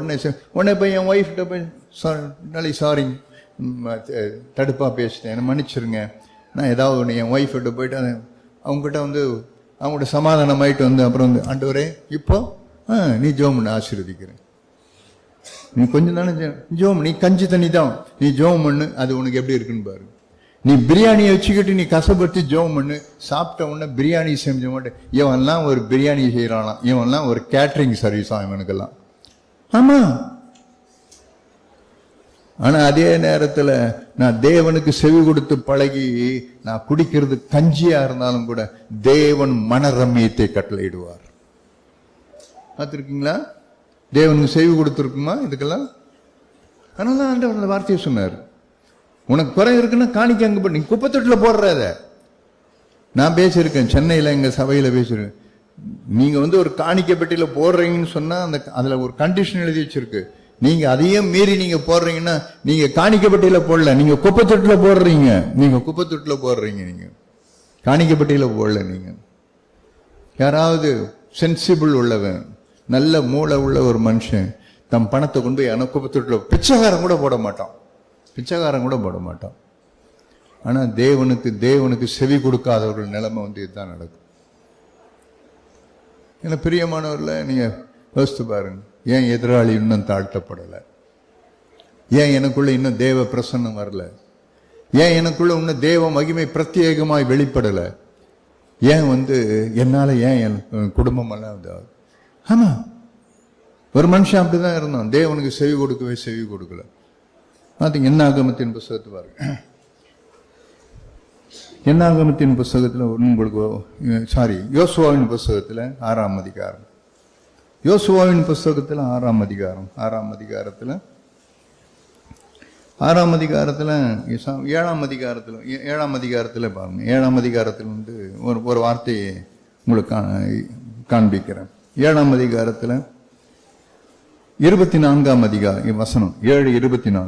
உடனே போய் என் ஒய்ஃப்கிட்ட போய் சாரி, தடுப்பா பேசிட்டேன், என்ன மன்னிச்சிருங்க, நான் ஏதாவது ஒன்று என் ஒய்ஃப்கிட்ட போயிட்டு அவங்ககிட்ட வந்து அவங்கள்ட்ட சமாதானம் ஆயிட்டு வந்து அப்புறம் வந்து, ஆண்டவரே இப்போ நீ ஜோம் பண்ணு, ஆசீர்வதிக்கிறேன். நீ கொஞ்சம் தானே ஜோம், நீ கஞ்சி தண்ணி தான், நீ ஜோம் பண்ணு, அது உனக்கு எப்படி இருக்குன்னு பாரு. நீ பிரியாணியை வச்சுக்கிட்டு நீ கசப்பட்டு ஜோம் பண்ணு, சாப்பிட்ட உடனே பிரியாணி செஞ்ச மாட்டேன். இவன்லாம் ஒரு பிரியாணி செய்யறானா, இவன்லாம் ஒரு கேட்டரிங் சர்வீஸா இவனுக்கெல்லாம். ஆமா, ஆனா அதே நேரத்துல நான் தேவனுக்கு செவி கொடுத்து பழகி நான் குடிக்கிறது கஞ்சியா இருந்தாலும் கூட தேவன் மனரம்யத்தை கட்டளையிடுவார். பார்த்திருக்கீங்களா? தேவனுக்கு செவி கொடுத்துருக்குமா இதுக்கெல்லாம்? அதனால ஆண்டவர் அந்த வார்த்தையை சொன்னார், உனக்கு குறை இருக்குன்னா காணிக்க அங்க போய் நீ குப்பத்தொட்டில போடுறத. நான் பேசியிருக்கேன், சென்னையில எங்க சபையில பேசிருக்கேன். நீங்க வந்து ஒரு காணிக்கை பெட்டியில போடுறீங்கன்னு சொன்னா அதுல ஒரு கண்டிஷன் எழுதி வச்சிருக்கு. நீங்க அதையும் மீறி நீங்க போடுறீங்கன்னா நீங்க காணிக்கை பெட்டியில போடல, நீங்க குப்பத்தொட்டில போடுறீங்க. நீங்க குப்பத்தொட்டில போடுறீங்க, நீங்க காணிக்கை பெட்டியில போடல. நீங்க யாராவது சென்சிபிள் உள்ளவன், நல்ல மூளை உள்ள ஒரு மனுஷன் தம் பணத்தை கொண்டு போய் குப்பத்தொட்டில, பிச்சைக்காரன் கூட போட மாட்டான், பிச்சைக்காரன் கூட போட மாட்டான். ஆனா தேவனுக்கு செவி கொடுக்காதவர்கள் நிலைமை வந்து இதுதான் நடக்கும். ஏன்னா பிரியமானவர்ல நீங்க யோசித்து பாருங்க, ஏன் எதிராளி இன்னும் தாழ்த்தப்படலை? ஏன் எனக்குள்ள இன்னும் தேவ பிரசன்னம் வரல? ஏன் எனக்குள்ள இன்னும் தேவ மகிமை பிரத்யேகமாய் வெளிப்படலை? ஏன் வந்து என்னால ஏன் என் குடும்பம் எல்லாம்? ஆமா, ஒரு மனுஷன் அப்படிதான் இருந்தான், தேவனுக்கு செவி கொடுக்கவே செவி கொடுக்கல. பாத்தீங்க என்னாகமத்தின் புஸ்தகத்தை பாருங்க. என்னாகமத்தின் புஸ்தகத்துல உங்களுக்கு யோசுவாவின் புஸ்தகத்துல 6ஆம் அதிகாரம், யோசுவாவின் புஸ்தகத்துல 6ஆம் அதிகாரம், 6ஆம் அதிகாரத்துல 7ஆம் அதிகாரத்துல பாருங்க. 7ஆம் அதிகாரத்தில் வந்து ஒரு வார்த்தையை உங்களுக்கு காண்பிக்கிறேன். 7ஆம் அதிகாரத்துல 24ஆம் அதிகாரம் வசனம் 7:24.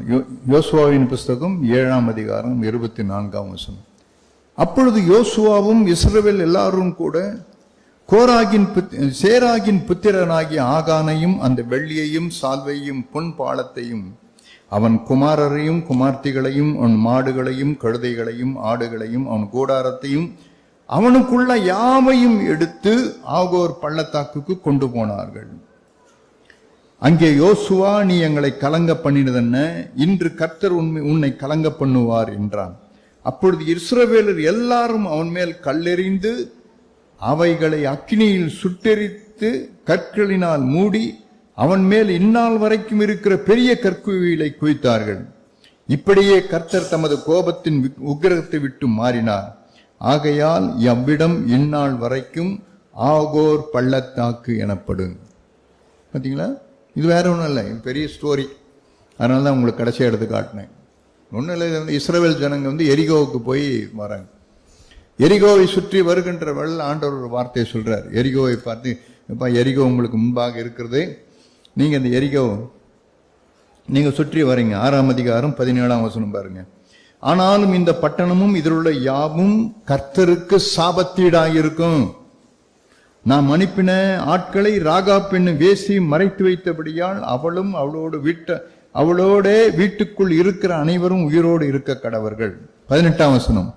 யோசுவாவின் புஸ்தகம் 7ஆம் அதிகாரம் 24ஆம் வசனம். அப்பொழுது யோசுவாவும் இஸ்ரவேல் எல்லாரும் கூட சேராகின் புத்திரனாகிய ஆகானையும் அந்த வெள்ளியையும் சால்வையும் பொன் பாலத்தையும் அவன் குமாரரையும் குமார்த்திகளையும் அவன் மாடுகளையும் கழுதைகளையும் ஆடுகளையும் அவன் கூடாரத்தையும் அவனுக்குள்ள யாவையும் எடுத்து ஆகோர் பள்ளத்தாக்குக்கு கொண்டு போனார்கள். அங்கே யோசுவா, நீ எங்களை கலங்க பண்ணினதென்ன? இன்று கர்த்தர் உன்னை கலங்க பண்ணுவார் என்றான். அப்பொழுது இஸ்ரவேலர் எல்லாரும் அவன் மேல் கல்லெறிந்து அவைகளை அக்கினியில் சுட்டெரித்து கற்களினால் மூடி அவன் மேல் இந்நாள் வரைக்கும் இருக்கிற பெரிய கற்குவியலை குவித்தார்கள். இப்படியே கர்த்தர் தமது கோபத்தின் உக்கிரத்தை விட்டு மாறினார். ஆகையால் அவ்விடம் இந்நாள் வரைக்கும் ஆகோர் பள்ளத்தாக்கு எனப்படும். பார்த்தீங்களா? இது வேற ஒன்றும் இல்லை, பெரிய ஸ்டோரி. அதனால தான் உங்களுக்கு கடைசியாக எடுத்து காட்டினேன். ஒன்றும் இல்லை, இஸ்ரவேல் ஜனங்க எரிகோவுக்கு போய் வராங்க. எரிகோவை சுற்றி வருகின்ற ஆண்டவர் ஒரு வார்த்தையை சொல்றார். எரிகோவை பார்த்து, எப்பா எரிகோ உங்களுக்கு முன்பாக இருக்கிறது, நீங்க இந்த எரிகோ நீங்க சுற்றி வரீங்க. 6ஆம் அதிகாரம் 17ஆம் வசனம் பாருங்க. ஆனாலும் இந்த பட்டணமும் இதிலுள்ள யாவும் கர்த்தருக்கு சாபத்தீடாயிருக்கும். நாம் அனுப்பின ஆட்களை ராகாப் என்னும் வேசி மறைத்து வைத்தபடியால் அவளும் அவளோட வீட்டுக்குள் இருக்கிற அனைவரும் உயிரோடு இருக்க கடவர்கள். 18ஆம் வசனம்.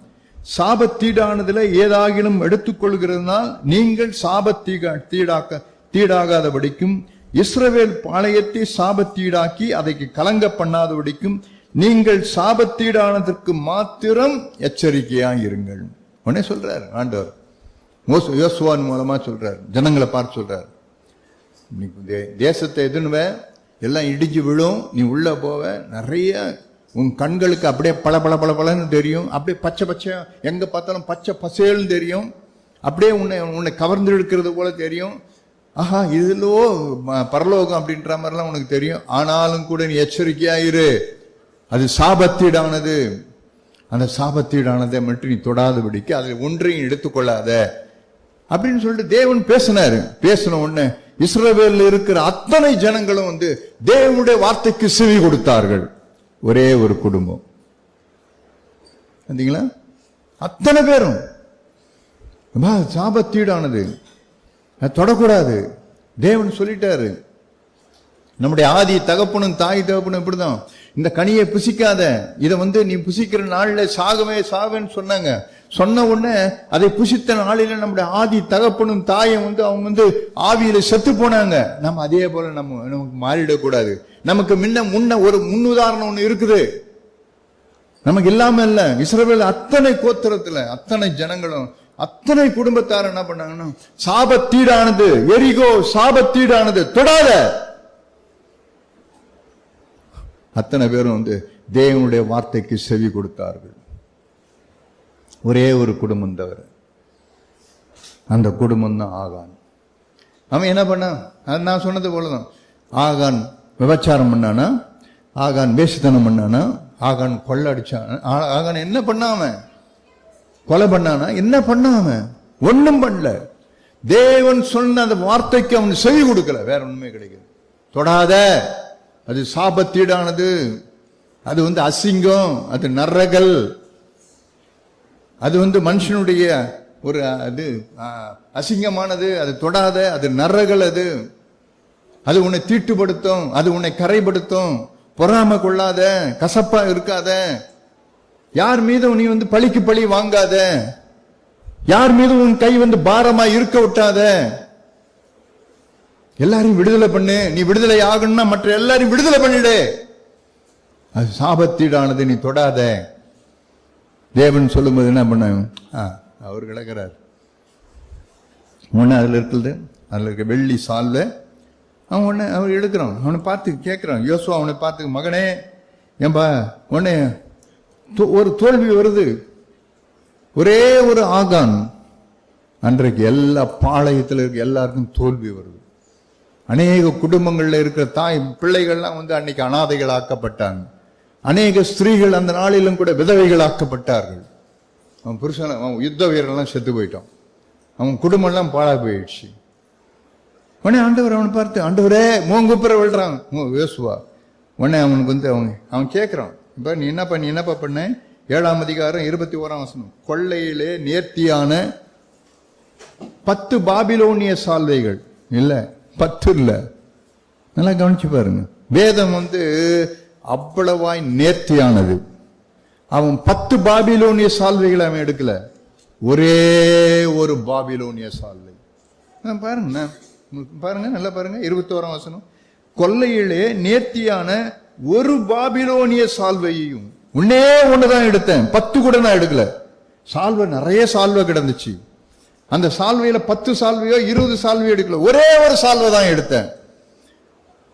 சாபத்தீடானதுல ஏதாகிலும் எடுத்துக்கொள்கிறதுனால் நீங்கள் தீடாகாதபடிக்கும் இஸ்ரவேல் பாளையத்தை சாபத்தீடாக்கி அதைக்கு கலங்க பண்ணாதபடிக்கும் நீங்கள் சாபத்தீடானதற்கு மாத்திரம் எச்சரிக்கையாக இருங்கள். உடனே சொல்றார் ஆண்டவர், யோசுவான் மூலமா சொல்றார், ஜனங்களை பார்த்து சொல்றார், தேசத்தை எதுன்னுவ எல்லாம் இடிஞ்சு விழும், நீ உள்ள போவ, நிறைய உன் கண்களுக்கு அப்படியே பல பல பல பலன்னு தெரியும், அப்படியே பச்சை பச்சை எங்க பார்த்தாலும் பச்சை பசேல்னு தெரியும், அப்படியே உன்னை கவர்ந்து இழுக்கிறது போல தெரியும். ஆஹா, இதுலோ பரலோகம் அப்படின்ற மாதிரிலாம் உனக்கு தெரியும். ஆனாலும் கூட நீ எச்சரிக்கையாயிரு, அது சாபத்தீடானது. அந்த சாபத்தீடானதை மட்டும் நீ தொடாதபடிக்கு அதில் ஒன்றையும் எடுத்துக்கொள்ளாத அப்படின்னு சொல்லிட்டு தேவன் பேசினாரு. பேசின உடனே இஸ்ரவேலில் இருக்கிற அத்தனை ஜனங்களும் தேவனுடைய வார்த்தைக்கு செவி கொடுத்தார்கள். ஒரே ஒரு குடும்பம், பார்த்தீங்களா? அத்தனை பேரும் சாபத்தீடானது, தொடக்கூடாது. தேவன் சொல்லிட்டாரு. நம்முடைய ஆதி தகப்பனும் தாய் தகப்பனும் இப்படிதான், இந்த கனியை புசிக்காத, இதை நீ புசிக்கிற நாள்ல சாவேன்னு சொன்னாங்க. சொன்ன உடனே அதை புசித்த நாளில நம்முடைய ஆதி தகப்பனும் தாயும் அவங்க ஆவியில செத்து போனாங்க. நம்ம அதே போல நமக்கு மாறிடக்கூடாது. நமக்கு முன்ன ஒரு முன்னுதாரணம் ஒண்ணு இருக்குது, நமக்கு இல்லாம இல்ல. இஸ்ரவேல் அத்தனை கோத்திரத்துல அத்தனை ஜனங்களும் அத்தனை குடும்பத்தார் என்ன பண்ணாங்கன்னா, சாபத்தீடானது, எரிகோ சாபத்தீடானது, தொடாத. அத்தனை பேரும் தேவனுடைய வார்த்தைக்கு செவி கொடுத்தார்கள். ஒரே ஒரு குடும்பம் தவிர, அந்த குடும்பம் தான் ஆகான். அவன் என்ன பண்ணான்? அது நான் சொன்னது போலதான். ஆகான் விபச்சாரம் பண்ணானா, ஆகான் வேசித்தனம் பண்ணானா, ஆகான் கொள்ள அடிச்சான். ஆகான் என்ன பண்ணாம? கொலை பண்ணானா? என்ன பண்ணாம? ஒண்ணும் பண்ணல. தேவன் சொன்ன அந்த வார்த்தைக்கு அவன் செவி கொடுக்கல. வேற ஒண்ணுமே கிடைக்குது. தொடாத, அது சாபத்தீடானது, அது அசிங்கம், அது நரகல், அது மனுஷனுடைய ஒரு அது அசிங்கமானது, அது தொடாத, அது நரகல், அது உன்னை தீட்டுப்படுத்தும், அது உன்னை கரைப்படுத்தும். பொறாம கொள்ளாத, கசப்பா இருக்காத, யார் மீதும் நீ பழிக்கு பழி வாங்காத, யார் மீதும் உன் கை பாரமா இருக்க விட்டாத. எல்லாரையும் விடுதலை பண்ணு. நீ விடுதலை ஆகணும்னா மற்ற எல்லாரையும் விடுதலை பண்ணிடு. அது சாபத்தீடானது, நீ தொடாத. தேவன் சொல்லும்போது என்ன பண்ண, அவர் கிடக்கிறார். ஒன்னு அதுல இருக்குது, அதுல இருக்க வெள்ளி சால்ல அவன் ஒன்னு அவர் எடுக்கிறான். அவனை பார்த்து கேட்கிறான், யோசுவா அவனை பார்த்து, மகனே ஏன்பா உடனே ஒரு தோல்வி வருது. ஒரே ஒரு ஆகான். அன்றைக்கு எல்லா பாளையத்தில் இருக்க எல்லாருக்கும் தோல்வி வருது. அநேக குடும்பங்கள்ல இருக்கிற தாய் பிள்ளைகள்லாம் அன்னைக்கு அனாதைகள் ஆக்கப்பட்டாங்க. அநேக ஸ்திரீகள் அந்த நாளிலும் கூட விதவைகள் ஆக்கப்பட்டார்கள். அவன் புருஷன், அவன் யுத்த வீரர்லாம் செத்து போயிட்டான். அவன் குடும்பம் எல்லாம் பாழா போயிடுச்சு. உடனே ஆண்டவர் அவனை பார்த்து, ஆண்டவரே மூங்குப்புற விழுறான் யோசுவா. உடனே அவனுக்கு வந்து அவன் கேட்கிறான், இப்ப நீ என்னப்பா பண்ண? 7ஆம் அதிகாரம் 21ஆம் வசனம். கொள்ளையிலே நேர்த்தியான 10 பாபிலோனிய சால்வைகள். இல்ல 10 இல்ல, நல்லா கவனிச்சு பாருங்க. வேதம் வந்து அவ்வளவாய் நேர்த்தியானது. அவன் 10 பாபிலோனிய சால்வைகளை அவன் எடுக்கல, ஒரே ஒரு பாபிலோனிய சால்வை. பாருங்க பாருங்க, நல்லா பாருங்க 21ஆம் வசனம். கொள்ளையிலே நேர்த்தியான ஒரு பாபிலோனிய சால்வையையும், ஒன்னே ஒண்ணுதான் எடுத்தேன், 10 கூட நான் எடுக்கல. சால்வை நிறைய சால்வை கிடந்துச்சு, அந்த சால்வையில 10 சால்வையோ 20 சால்வையோ எடுக்கல, ஒரே ஒரு சால்வை தான் எடுத்தேன்.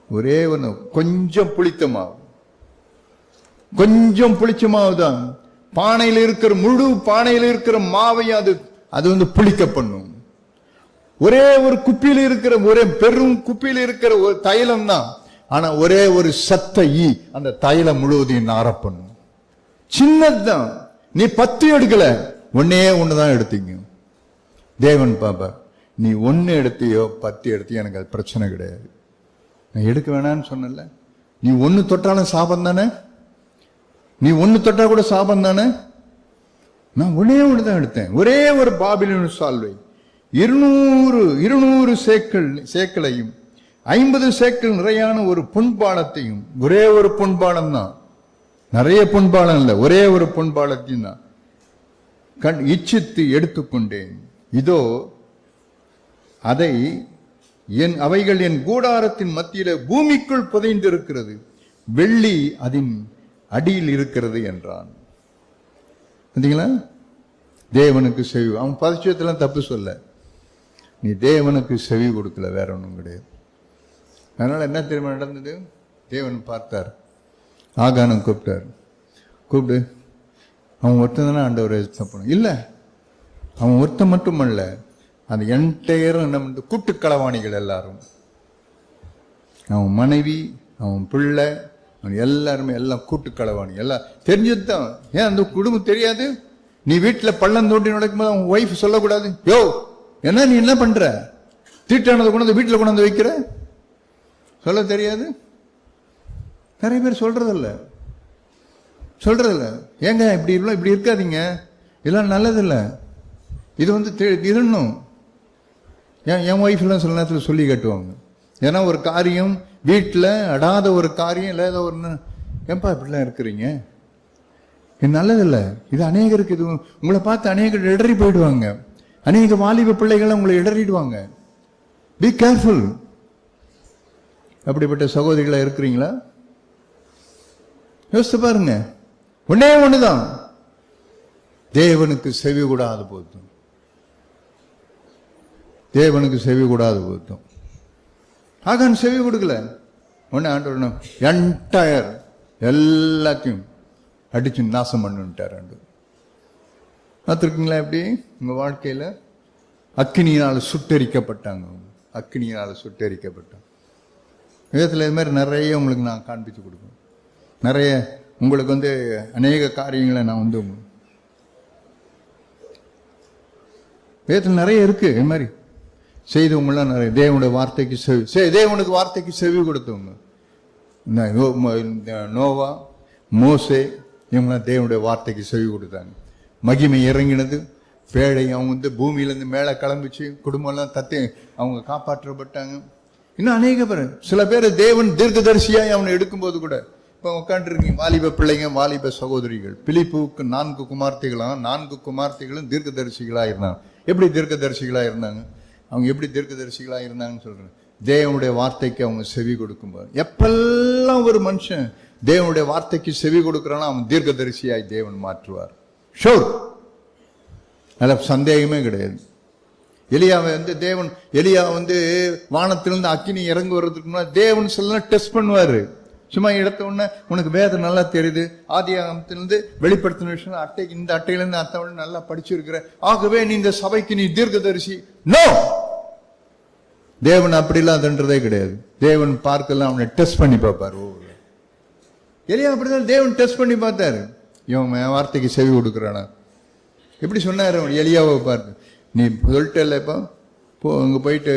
ஒரே ஒண்ணு, கொஞ்சம் புளித்த மாவு, கொஞ்சம் புளிச்ச மாவு தான். பானையில் இருக்கிற முழு பானையில் இருக்கிற மாவை அது வந்து புளிக்க பண்ணும். ஒரே ஒரு குப்பியில் இருக்கிற, ஒரே பெரும் குப்பியில் இருக்கிற ஒரு தைலம் தான், ஆனா ஒரே ஒரு சத்த ஈ அந்த தைலம் முழுவதையும் நார பண்ணும். சின்னதுதான், நீ 10 எடுக்கல, ஒன்னே ஒண்ணுதான் எடுத்தீங்க. தேவன் பாப்பா, நீ 1 எடுத்தியோ 10 எடுத்தியோ எனக்கு அது பிரச்சனை கிடையாது. நான் எடுக்க வேணான்னு சொன்னல. நீ 1 தொட்டாலும் சாபம் தானே, நீ 1 தொட்டா கூட சாபம் தானே. நான் ஒன்னே ஒண்ணுதான் எடுத்தேன், ஒரே ஒரு பாபிலோன் சால்வை. 200 சேக்களையும் 50 சேக்கல் நிறையான ஒரு பொன்பாலத்தையும், ஒரே ஒரு பொன்பாலம் தான், நிறைய பொன்பாலம் இல்ல, ஒரே ஒரு பொன்பாலத்தையும் தான் இச்சித்து எடுத்துக்கொண்டேன். இதோ அவைகள் என் கூடாரத்தின் மத்தியில பூமிக்குள் புதைந்து இருக்கிறது, வெள்ளி அதன் அடியில் இருக்கிறது என்றான். பார்த்தீங்களா? தேவனுக்கு செவி. அவன் பரிச்சயத்தெல்லாம் தப்பு சொல்ல, நீ தேவனுக்கு செவி கொடுக்கல, வேற ஒன்றும் கிடையாது. அதனால என்ன தெரியுமா நடந்தது? தேவன் பார்த்தார், ஆகானம் கூப்பிட்டார். கூப்பிடு, அவன் ஒருத்தன் தானே ஆண்டவரை தப்பணும் இல்ல, அவன் ஒருத்தன் மட்டும் அல்ல, அந்த என்டையரும் நம்ம கூட்டு களவாணிகள் எல்லாரும், அவன் மனைவி, அவன் பிள்ளை, அவன் எல்லாருமே எல்லாம் கூட்டு களவாணி. எல்லாம் தெரிஞ்சதுதான். ஏன் அந்த குடும்பம் தெரியாது? நீ வீட்டுல பள்ளம் தோண்டி நடக்கும்போது அவன் ஒய்ஃப் சொல்லக்கூடாது, யோ என்ன நீ என்ன பண்ற, தீட்டானதை கொண்டாந்து வீட்டுல கொண்டாந்து வைக்கிற, சொல்ல தெரியாது? நிறைய பேர் சொல்றதில்ல. ஏங்க இப்படி இருக்காதீங்க, இதெல்லாம் நல்லதில்ல, இது வந்து இருணும். என் ஒய்ஃப் எல்லாம் சில நேரத்தில் சொல்லி காட்டுவாங்க. ஏன்னா ஒரு காரியம் வீட்டில் அடாத ஒரு காரியம் இல்லாத ஒரு, ஏன்பா இப்படிலாம் இருக்கிறீங்க, இது நல்லதில்லை. இது அநேகருக்கு, இது உங்களை பார்த்து அநேகர் இடறி போயிடுவாங்க, அநேக வாலிப பிள்ளைகளை உங்களை இடறிடுவாங்க. Be careful. அப்படிப்பட்ட சகோதரிகளா இருக்கிறீங்களா? யோசித்து பாருங்க. ஒன்னே ஒண்ணுதான், தேவனுக்கு செவி கூடாது போதும், தேவனுக்கு செவி கூடாது போதும். ஆகான் செவி கொடுக்கல. ஒன்னு ஆண்டவர் என்டையர் எல்லாத்தையும் அடிச்சு நாசம் பண்ணிட்டார். பார்த்துருக்கீங்களா? எப்படி உங்க வாழ்க்கையில அக்கினியினால் சுட்டெரிக்கப்பட்டாங்க, அக்கினியினால் சுட்டெரிக்கப்பட்டாங்க. விதத்தில் இது மாதிரி நிறைய உங்களுக்கு நான் காண்பித்து கொடுப்பேன். நிறைய உங்களுக்கு வந்து அநேக காரியங்களை நான் வந்து விதத்தில் நிறைய இருக்கு. இது மாதிரி செய்தவங்களாம் நிறைய. தேவனுடைய வார்த்தைக்கு தேவனுக்கு வார்த்தைக்கு செவி கொடுத்தவங்க, நோவா, மோசே, இவங்களாம் தேவனுடைய வார்த்தைக்கு செவி கொடுத்தாங்க. மகிமை இறங்கினது, பேழை அவங்க வந்து பூமியிலேருந்து மேலே கிளம்பிச்சு, குடும்பம்லாம் அவங்க காப்பாற்றப்பட்டாங்க. இன்னும் அநேக பேர், சில பேர் தேவன் தீர்க்கதரிசியாய் அவனை எடுக்கும்போது கூட, இப்போ உட்காந்துருக்கீங்க வாலிப பிள்ளைங்க, வாலிப சகோதரிகள். பிலிப்புக்கு 4 குமார்த்திகளாம், 4 குமார்த்திகளும் தீர்க்கதரிசிகளா இருந்தாங்க. எப்படி தீர்க்கதரிசிகளா இருந்தாங்க? அவங்க எப்படி தீர்க்கதரிசிகளா இருந்தாங்கன்னு சொல்றேன். தேவனுடைய வார்த்தைக்கு அவங்க செவி கொடுக்கும்போது, எப்பெல்லாம் ஒரு மனுஷன் தேவனுடைய வார்த்தைக்கு செவி கொடுக்கிறானா அவன் தீர்க்கதரிசியாய் தேவன் மாற்றுவார். ஷோர், அதில் சந்தேகமே கிடையாது. எலியா வந்து வானத்திலிருந்து அக்கினி இறங்கி வர்றதுக்கு முன்னாடி தேவன் சொல்ல டெஸ்ட் பண்ணுவாரு. சும்மா இடத்த உடனே உனக்கு வேதம் நல்லா தெரியுது, ஆதியாகமத்திலிருந்து வெளிப்படுத்தின விஷயம் இந்த அட்டையிலிருந்து அத்தை நல்லா படிச்சிருக்கிற, ஆகவே நீ இந்த சபைக்கு நீ தீர்க்கதரிசி. நோ, தேவன் அப்படி இல்லாதன்றதே கிடையாது. தேவன் பார்க்கலாம், அவனை டெஸ்ட் பண்ணி பார்ப்பாரு. எலியா அப்படிதான் தேவன் டெஸ்ட் பண்ணி பார்த்தாரு. இவன் வார்த்தைக்கு செவி கொடுக்குறானா? எப்படி சொன்னாரு எலியாவை பார்த்து, நீ சொல்லிட்டல, இப்போ போ, அங்கே போயிட்டு